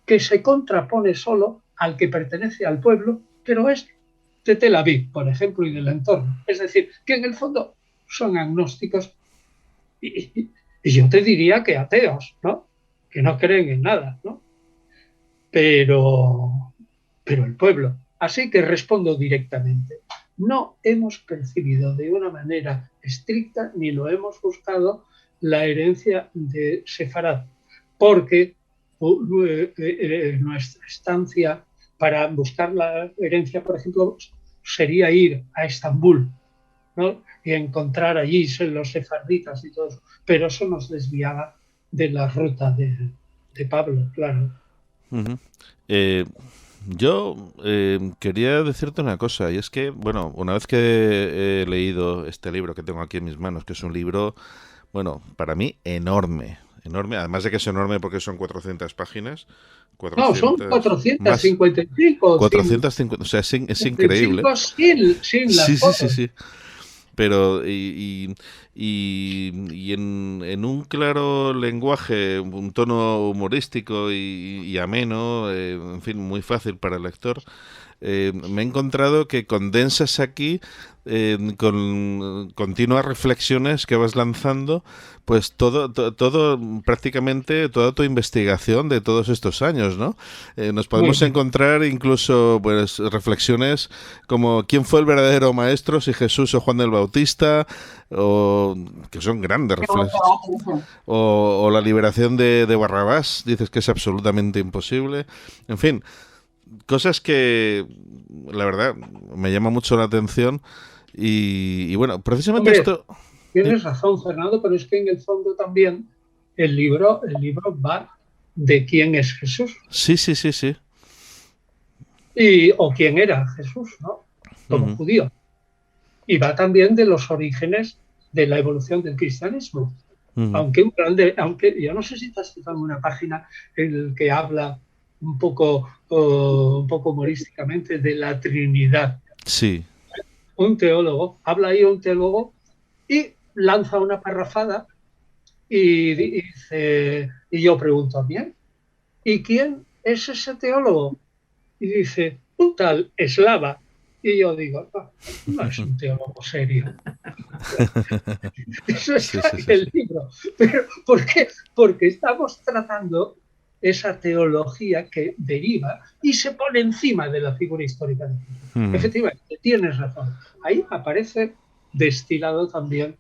que se contrapone solo al que pertenece al pueblo, pero es de Tel Aviv, por ejemplo, y del entorno. Es decir, que en el fondo son agnósticos y yo te diría que ateos, ¿no?, que no creen en nada, ¿no? Pero el pueblo. Así que respondo directamente. No hemos percibido de una manera estricta ni lo hemos buscado la herencia de Sefarad, porque nuestra estancia para buscar la herencia, por ejemplo, sería ir a Estambul, ¿no?, y encontrar allí los sefarditas y todo eso. Pero eso nos desviaba de la ruta de Pablo, claro. Yo quería decirte una cosa, y es que, bueno, una vez que he leído este libro que tengo aquí en mis manos, que es un libro, bueno, para mí enorme, además de que es enorme porque son 400 páginas. 400, no, son 455. 450, o sea, es increíble. Sin las fotos. Sí. Pero y en un claro lenguaje, un tono humorístico y ameno, en fin, muy fácil para el lector, me he encontrado que condensas aquí con continuas reflexiones que vas lanzando, pues todo prácticamente toda tu investigación de todos estos años, ¿no? Nos podemos encontrar incluso pues reflexiones como quién fue el verdadero maestro, si Jesús o Juan del Bautista, o que son grandes reflexiones, o la liberación de Barrabás, dices que es absolutamente imposible, en fin, cosas que la verdad me llama mucho la atención. Y bueno, precisamente esto... Tienes razón, Fernando, pero es que en el fondo también el libro va de quién es Jesús. Sí. O quién era Jesús, ¿no? Como judío. Y va también de los orígenes de la evolución del cristianismo. Aunque yo no sé si te has fijado en una página en la que habla un poco humorísticamente de la Trinidad. Sí. Habla ahí un teólogo y lanza una parrafada y dice, y yo pregunto, ¿bien? ¿Y quién es ese teólogo? Y dice, un tal Eslava. Y yo digo, no es un teólogo serio. Eso está en el libro. ¿Pero por qué? Porque estamos tratando esa teología que deriva y se pone encima de la figura histórica de Jesús. Efectivamente, tienes razón. Ahí aparece destilado también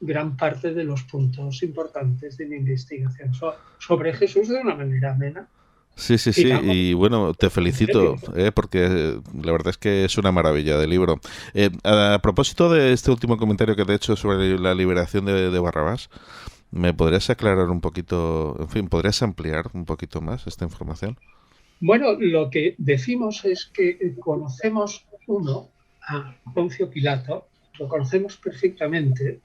gran parte de los puntos importantes de mi investigación sobre Jesús de una manera amena. Sí, y bueno, te felicito, porque la verdad es que es una maravilla de libro. A propósito de este último comentario que te he hecho sobre la liberación de Barrabás, ¿me podrías aclarar un poquito, en fin, podrías ampliar un poquito más esta información? Bueno, lo que decimos es que conocemos a Poncio Pilato, lo conocemos perfectamente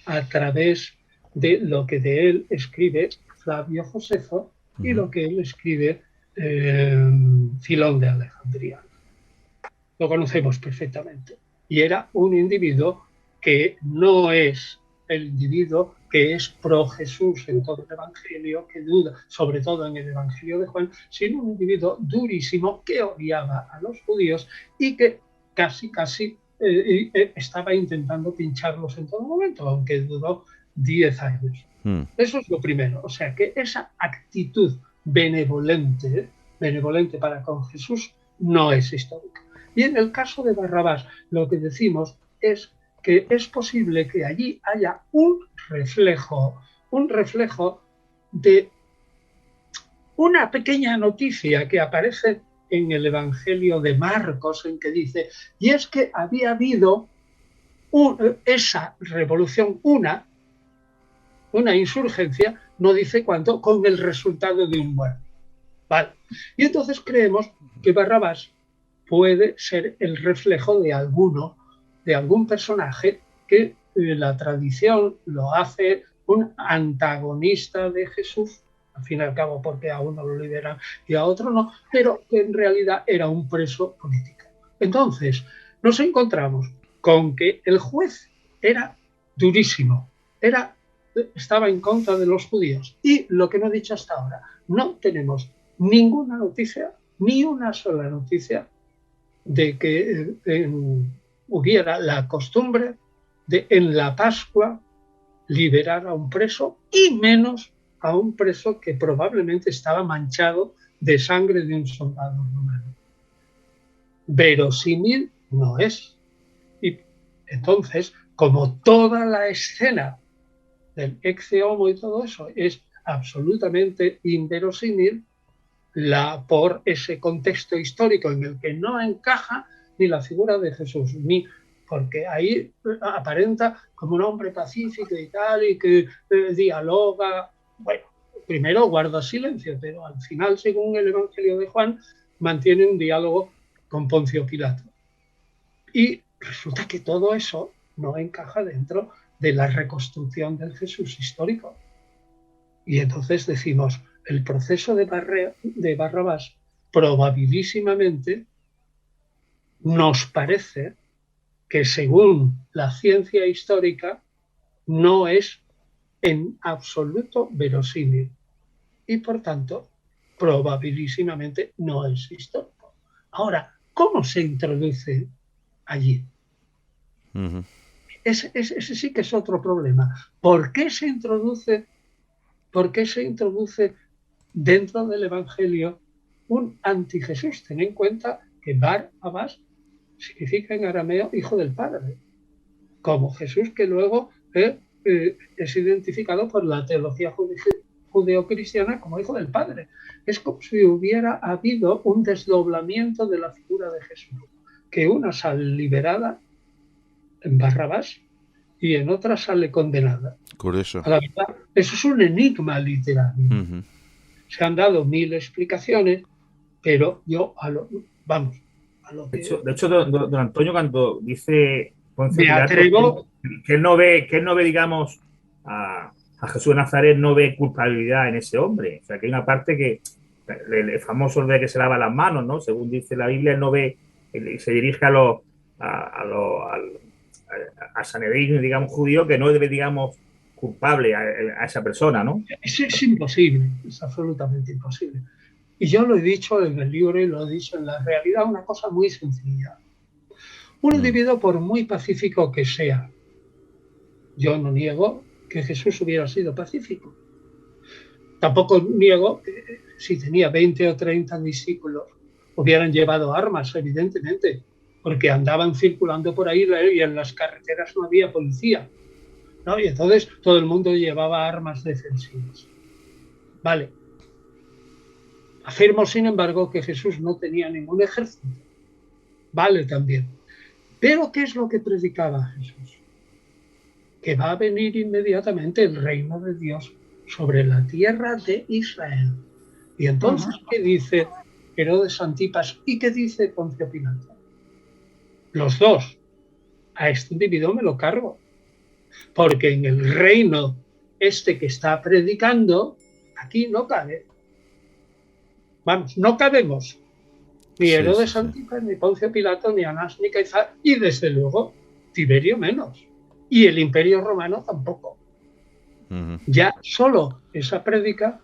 a través de lo que de él escribe Flavio Josefo y lo que él escribe Filón de Alejandría. Lo conocemos perfectamente. Y era un individuo que no es el individuo que es pro Jesús en todo el Evangelio, que duda, sobre todo en el Evangelio de Juan, sino un individuo durísimo que odiaba a los judíos y que casi estaba intentando pincharlos en todo momento, aunque duró 10 años. Eso es lo primero. O sea, que esa actitud benevolente para con Jesús no es histórica. Y en el caso de Barrabás, lo que decimos es que es posible que allí haya un reflejo de una pequeña noticia que aparece en el Evangelio de Marcos, en que dice, y es que había habido esa revolución, una insurgencia, no dice cuánto, con el resultado de un muerto. ¿Vale? Y entonces creemos que Barrabás puede ser el reflejo de algún personaje que la tradición lo hace un antagonista de Jesús, al fin y al cabo porque a uno lo liberan y a otro no, pero que en realidad era un preso político. Entonces, nos encontramos con que el juez era durísimo, estaba en contra de los judíos. Y lo que no he dicho hasta ahora, no tenemos ninguna noticia, ni una sola noticia de que hubiera la costumbre de en la Pascua liberar a un preso y menos a un preso que probablemente estaba manchado de sangre de un soldado romano. Verosímil no es. Y entonces, como toda la escena del ecce homo y todo eso es absolutamente inverosímil, por ese contexto histórico en el que no encaja ni la figura de Jesús, ni porque ahí aparenta como un hombre pacífico y tal, y que dialoga. Bueno, primero guarda silencio, pero al final, según el Evangelio de Juan, mantiene un diálogo con Poncio Pilato. Y resulta que todo eso no encaja dentro de la reconstrucción del Jesús histórico. Y entonces decimos, el proceso de Barrabás probabilísimamente nos parece que según la ciencia histórica no es en absoluto verosímil y por tanto probabilísimamente no es histórico. Ahora, ¿cómo se introduce allí? Ujú. Ese sí que es otro problema. ¿Por qué se introduce dentro del Evangelio un anti-Jesús? Ten en cuenta que Bar Abás significa en arameo hijo del Padre, como Jesús que luego es identificado por la teología judeocristiana como hijo del Padre. Es como si hubiera habido un desdoblamiento de la figura de Jesús, que una sale liberada en Barrabás y en otra sale condenada. Curioso. A la verdad, eso es un enigma literario. Ujú. Se han dado 1000 explicaciones, pero yo a lo que... De hecho, don Antonio, cuando dice Poncio Me Pilato atrevo... que él no ve, digamos, a Jesús de Nazaret, no ve culpabilidad en ese hombre. O sea, que hay una parte que, el famoso de que se lava las manos, ¿no? Según dice la Biblia, él no ve, él se dirige al Sanedrín, digamos, judío, que no debe, digamos, culpable a esa persona, ¿no? Es imposible, es absolutamente imposible. Y yo lo he dicho en el libro y lo he dicho en la realidad, una cosa muy sencilla. Un individuo, por muy pacífico que sea, yo no niego que Jesús hubiera sido pacífico. Tampoco niego que si tenía 20 o 30 discípulos hubieran llevado armas, evidentemente, porque andaban circulando por ahí y en las carreteras no había policía, ¿no? Y entonces todo el mundo llevaba armas defensivas. Vale. Afirmo, sin embargo, que Jesús no tenía ningún ejército. Vale también. Pero ¿qué es lo que predicaba Jesús? Que va a venir inmediatamente el reino de Dios sobre la tierra de Israel. Y entonces, ¿qué dice Herodes Antipas y qué dice Poncio Pilato? Los dos. A este individuo me lo cargo. Porque en el reino que está predicando, aquí no cabe. Vamos, no cabemos. Ni Herodes Antipas, ni Poncio Pilato, ni Anás, ni Caifás, y desde luego Tiberio menos. Y el Imperio Romano tampoco. Ya solo esa prédica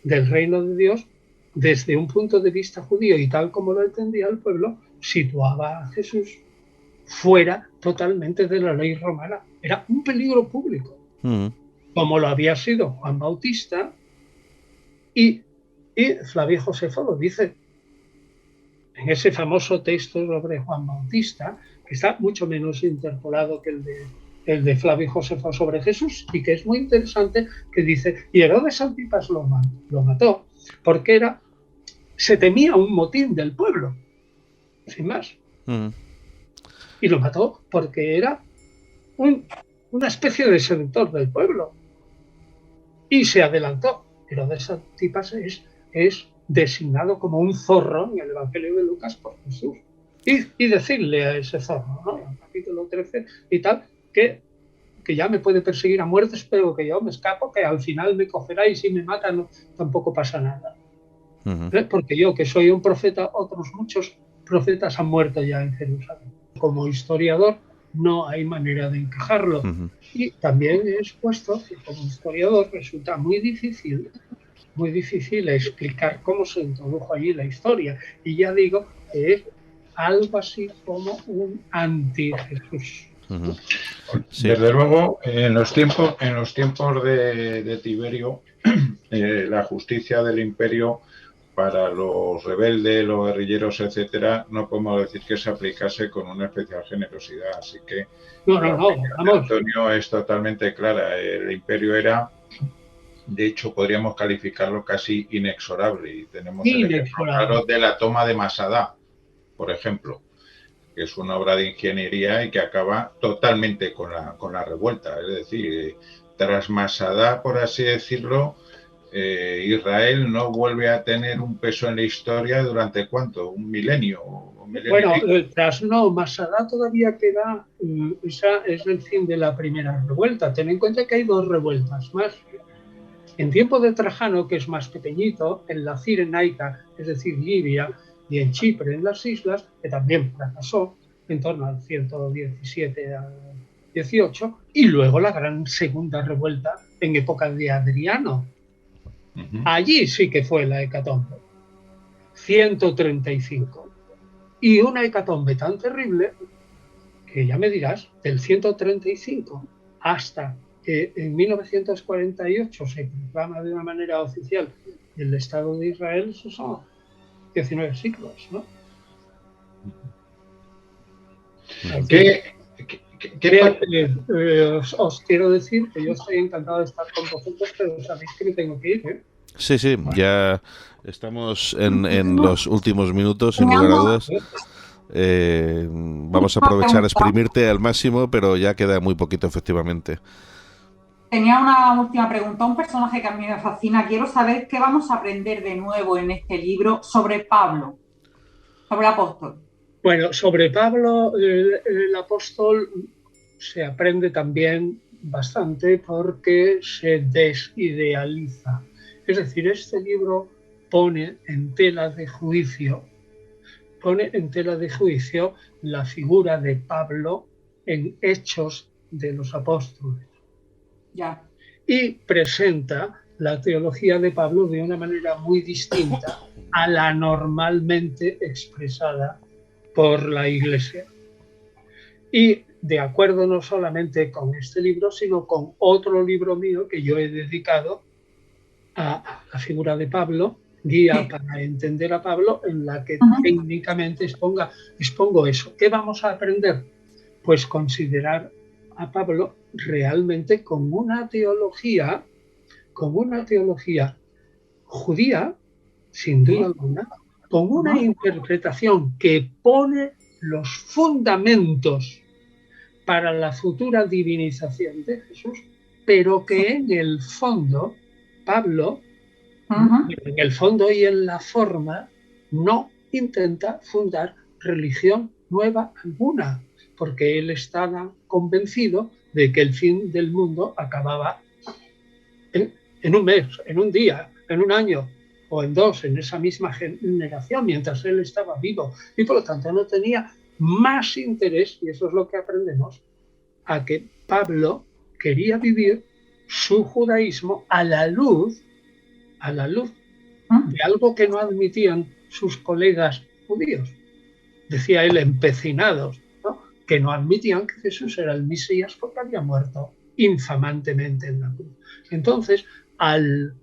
del reino de Dios, desde un punto de vista judío y tal como lo entendía el pueblo, situaba a Jesús fuera totalmente de la ley romana. Era un peligro público, como lo había sido Juan Bautista, y Flavio Josefo lo dice en ese famoso texto sobre Juan Bautista, que está mucho menos interpolado que el de Flavio Josefo sobre Jesús, y que es muy interesante, que dice, y Herodes Antipas lo mató, porque se temía un motín del pueblo, sin más. Y lo mató porque era una especie de seductor del pueblo. Y se adelantó. Herodes Antipas es designado como un zorro en el Evangelio de Lucas por Jesús. Y decirle a ese zorro, ¿no? En el capítulo 13 y tal, que ya me puede perseguir a muertes, pero que yo me escapo, que al final me cogerá y si me mata tampoco pasa nada. Porque yo, que soy un profeta, otros muchos profetas han muerto ya en Jerusalén. Como historiador no hay manera de encajarlo. Y también he expuesto que como historiador resulta muy difícil explicar cómo se introdujo allí la historia. Y ya digo que es algo así como un anti-Jesús. Sí. Desde luego, en los tiempos de Tiberio, la justicia del imperio para los rebeldes, los guerrilleros, etcétera, no podemos decir que se aplicase con una especial generosidad. Así que Antonio es totalmente clara. El imperio era, de hecho, podríamos calificarlo casi inexorable. Y tenemos el ejemplo claro de la toma de Masada, por ejemplo, que es una obra de ingeniería y que acaba totalmente con la revuelta. Es decir, tras Masada, por así decirlo, Israel no vuelve a tener un peso en la historia durante ¿cuánto? ¿Un milenio? Bueno, tras Masada todavía queda, esa es el fin de la primera revuelta. Ten en cuenta que hay dos revueltas más. En tiempo de Trajano, que es más pequeñito, en la Cirenaica, es decir, Libia, y en Chipre, en las islas, que también fracasó en torno al 117 al 18, y luego la gran segunda revuelta en época de Adriano. Allí sí que fue la hecatombe. 135. y una hecatombe tan terrible que ya me dirás, del 135 hasta que en 1948 se proclama de una manera oficial el Estado de Israel, esos son 19 siglos, ¿no? Os quiero decir que yo estoy encantado de estar con vosotros, pero sabéis que me tengo que ir, ¿eh? Sí, ya estamos en los últimos minutos, sin lugar a dudas. Vamos a aprovechar a exprimirte al máximo, pero ya queda muy poquito, efectivamente. Tenía una última pregunta, un personaje que a mí me fascina. Quiero saber qué vamos a aprender de nuevo en este libro sobre Pablo, sobre el apóstol. Bueno, sobre Pablo, el apóstol, se aprende también bastante porque se desidealiza. Es decir, este libro pone en tela de juicio la figura de Pablo en Hechos de los Apóstoles. Ya. Y presenta la teología de Pablo de una manera muy distinta a la normalmente expresada por la Iglesia. Y de acuerdo no solamente con este libro, sino con otro libro mío que yo he dedicado a la figura de Pablo, Guía para entender a Pablo, en la que técnicamente expongo eso. ¿Qué vamos a aprender? Pues considerar a Pablo realmente con una teología judía, sin duda alguna, con una interpretación que pone los fundamentos para la futura divinización de Jesús, pero que en el fondo Pablo, en el fondo y en la forma, no intenta fundar religión nueva alguna, porque él estaba convencido de que el fin del mundo acababa en un mes, en un día, en un año o en dos, en esa misma generación, mientras él estaba vivo. Y por lo tanto no tenía más interés, y eso es lo que aprendemos, a que Pablo quería vivir su judaísmo a la luz de algo que no admitían sus colegas judíos. Decía él, empecinados, ¿no? Que no admitían que Jesús era el Mesías porque había muerto infamantemente en la cruz. Entonces, al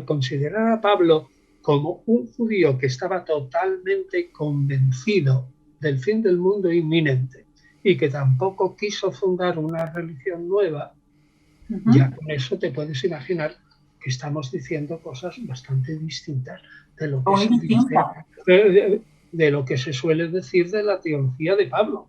considerar a Pablo como un judío que estaba totalmente convencido del fin del mundo inminente y que tampoco quiso fundar una religión nueva, ya con eso te puedes imaginar que estamos diciendo cosas bastante distintas de lo que se suele decir de la teología de Pablo.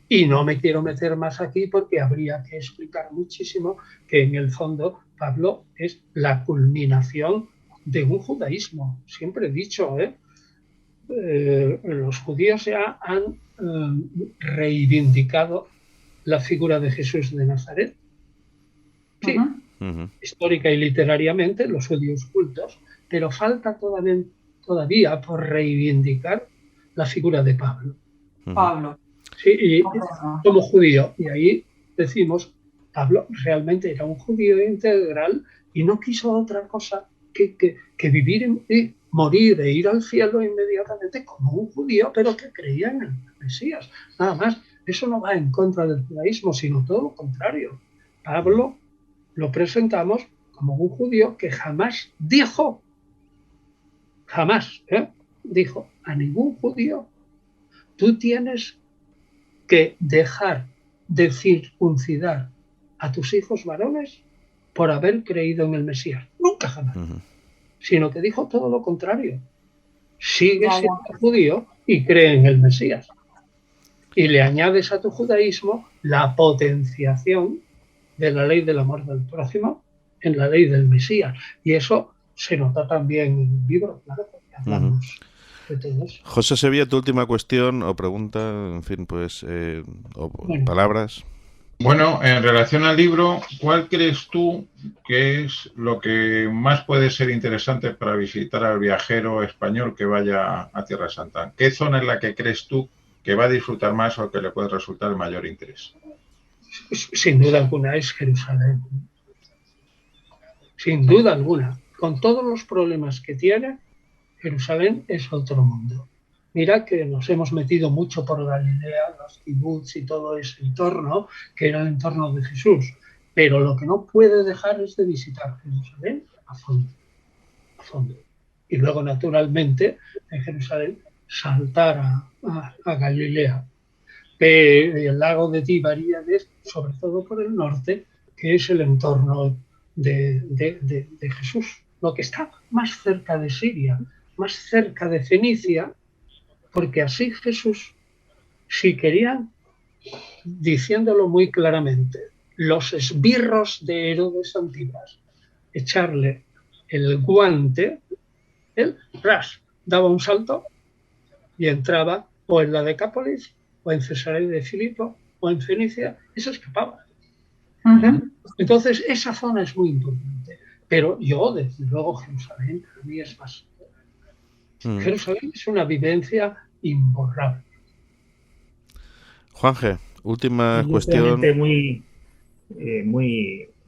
Y no me quiero meter más aquí porque habría que explicar muchísimo que en el fondo Pablo es la culminación de un judaísmo. Siempre he dicho, los judíos ya han reivindicado la figura de Jesús de Nazaret. Sí, histórica y literariamente, los judíos cultos, pero falta todavía por reivindicar la figura de Pablo. Pablo. Sí, y como judío. Y ahí decimos, Pablo realmente era un judío integral y no quiso otra cosa que vivir y morir e ir al cielo inmediatamente como un judío, pero que creía en el Mesías. Nada más, eso no va en contra del judaísmo, sino todo lo contrario. Pablo lo presentamos como un judío que jamás dijo a ningún judío, tú tienes que dejar de circuncidar a tus hijos varones por haber creído en el Mesías. Nunca jamás. Sino que dijo todo lo contrario. Sigue siendo judío y cree en el Mesías. Y le añades a tu judaísmo la potenciación de la ley del amor del prójimo en la ley del Mesías. Y eso se nota también en el libro, claro, porque hablamos de todo eso. José Sevilla, tu última cuestión o pregunta, en fin, pues, palabras. Bueno, en relación al libro, ¿cuál crees tú que es lo que más puede ser interesante para visitar al viajero español que vaya a Tierra Santa? ¿Qué zona es la que crees tú que va a disfrutar más o que le puede resultar el mayor interés? Sin duda alguna es Jerusalén. Sin duda alguna. Con todos los problemas que tiene, Jerusalén es otro mundo. Mira que nos hemos metido mucho por Galilea, los kibbutz y todo ese entorno, que era el entorno de Jesús. Pero lo que no puede dejar es de visitar Jerusalén a fondo. A fondo. Y luego, naturalmente, en Jerusalén, saltar a Galilea. El lago de Tiberíades, sobre todo por el norte, que es el entorno de Jesús. Lo que está más cerca de Siria, más cerca de Fenicia, porque así Jesús, si querían, diciéndolo muy claramente, los esbirros de Herodes Antipas, echarle el guante, él daba un salto y entraba o en la Decápolis, o en Cesarea de Filipo, o en Fenicia, y se escapaba. Entonces, esa zona es muy importante. Pero yo, desde luego, Jerusalén para mí es más. Jerusalén es una vivencia imborrable. Juanje, última cuestión. Muy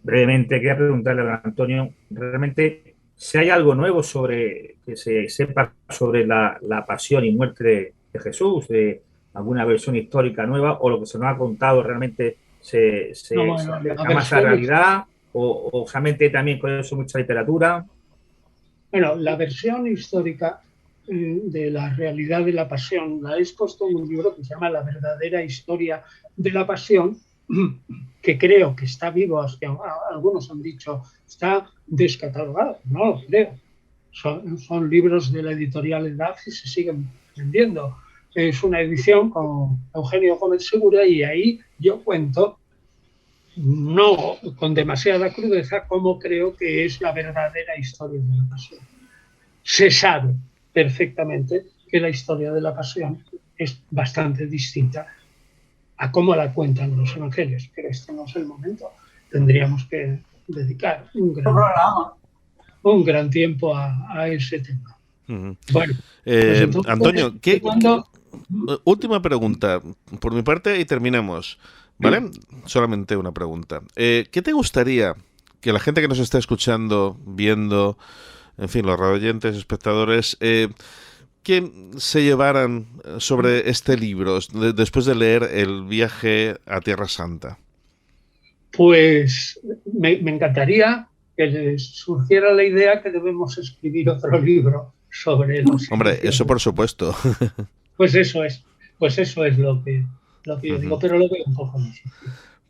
brevemente, quería preguntarle a Antonio, realmente, si hay algo nuevo sobre que se sepa sobre la pasión y muerte de Jesús, de alguna versión histórica nueva, o lo que se nos ha contado realmente se acerca más a la realidad, o solamente también con eso mucha literatura. Bueno, la versión histórica de la realidad de la pasión la he expuesto en un libro que se llama La verdadera historia de la pasión, que creo que está vivo, hasta algunos han dicho está descatalogado, no lo creo. Son libros de la editorial Edaf y se siguen vendiendo. Es una edición con Eugenio Gómez Segura y ahí yo cuento, no con demasiada crudeza, cómo creo que es la verdadera historia de la pasión. Se sabe perfectamente que la historia de la pasión es bastante distinta a cómo la cuentan los evangelios, pero este no es el momento. Tendríamos que dedicar un gran tiempo a ese tema. Bueno, pues entonces, Antonio, última pregunta por mi parte y terminamos, ¿vale? Solamente una pregunta. ¿Qué te gustaría que la gente que nos está escuchando, viendo, en fin, los radioyentes, espectadores, que se llevaran sobre este libro después de leer El viaje a Tierra Santa? Pues me encantaría que les surgiera la idea que debemos escribir otro libro sobre los... Hombre, eso por supuesto. Pues eso es lo que yo digo, pero lo veo un poco difícil.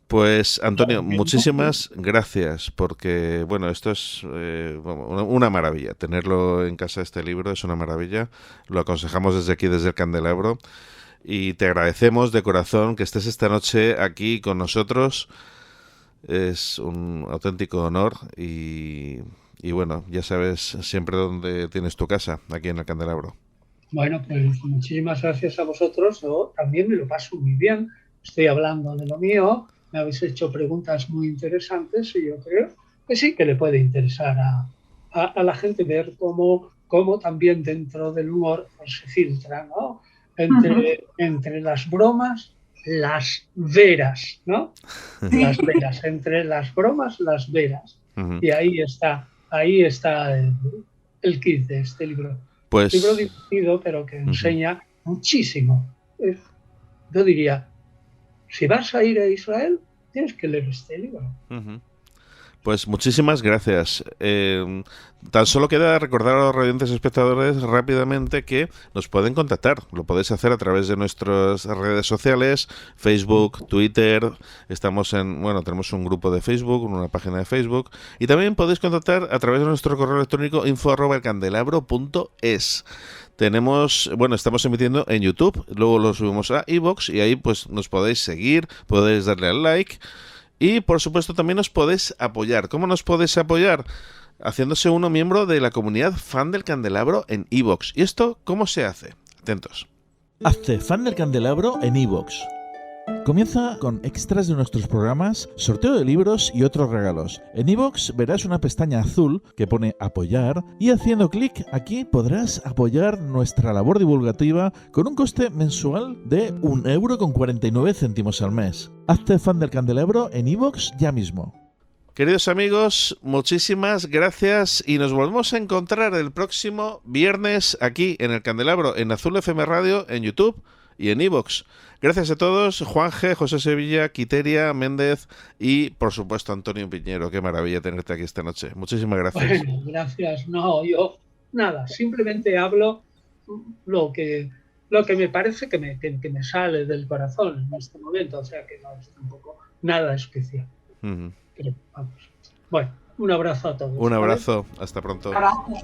Pues Antonio, muchísimas gracias, porque bueno, esto es una maravilla. Tenerlo en casa, este libro, es una maravilla. Lo aconsejamos desde aquí, desde el Candelabro, y te agradecemos de corazón que estés esta noche aquí con nosotros. Es un auténtico honor y bueno, ya sabes siempre dónde tienes tu casa, aquí en el Candelabro. Bueno, pues muchísimas gracias a vosotros. Yo también me lo paso muy bien. Estoy hablando de lo mío. Me habéis hecho preguntas muy interesantes y yo creo que sí que le puede interesar a la gente ver cómo también dentro del humor pues, se filtra, ¿no? Entre las bromas, las veras, ¿no? Las veras, entre las bromas, las veras. Y ahí está el kit de este libro. Pues... Un libro divertido, pero que enseña muchísimo. Yo diría, si vas a ir a Israel, tienes que leer este libro. Pues muchísimas gracias. Tan solo queda recordar a los radiantes espectadores rápidamente que nos pueden contactar. Lo podéis hacer a través de nuestras redes sociales, Facebook, Twitter. Tenemos un grupo de Facebook, una página de Facebook. Y también podéis contactar a través de nuestro correo electrónico info@elcandelabro.es. Estamos emitiendo en YouTube, luego lo subimos a iVoox y ahí pues nos podéis seguir, podéis darle al like y por supuesto también nos podéis apoyar. ¿Cómo nos podéis apoyar? Haciéndose uno miembro de la comunidad fan del Candelabro en iVoox. ¿Y esto cómo se hace? Atentos. Hazte fan del Candelabro en iVoox. Comienza con extras de nuestros programas, sorteo de libros y otros regalos. En iVoox verás una pestaña azul que pone apoyar y haciendo clic aquí podrás apoyar nuestra labor divulgativa con un coste mensual de 1,49 € al mes. Hazte fan del Candelabro en iVoox ya mismo. Queridos amigos, muchísimas gracias y nos volvemos a encontrar el próximo viernes aquí en El Candelabro, en Azul FM Radio, en YouTube y en iVoox. Gracias a todos, Juan G., José Sevilla, Quiteria, Méndez y, por supuesto, Antonio Piñero. Qué maravilla tenerte aquí esta noche. Muchísimas gracias. Bueno, gracias. No, yo nada, simplemente hablo lo que me parece que me sale del corazón en este momento, o sea que no es tampoco nada especial. Pero, vamos. Bueno, un abrazo a todos. Un abrazo, hasta pronto. Gracias.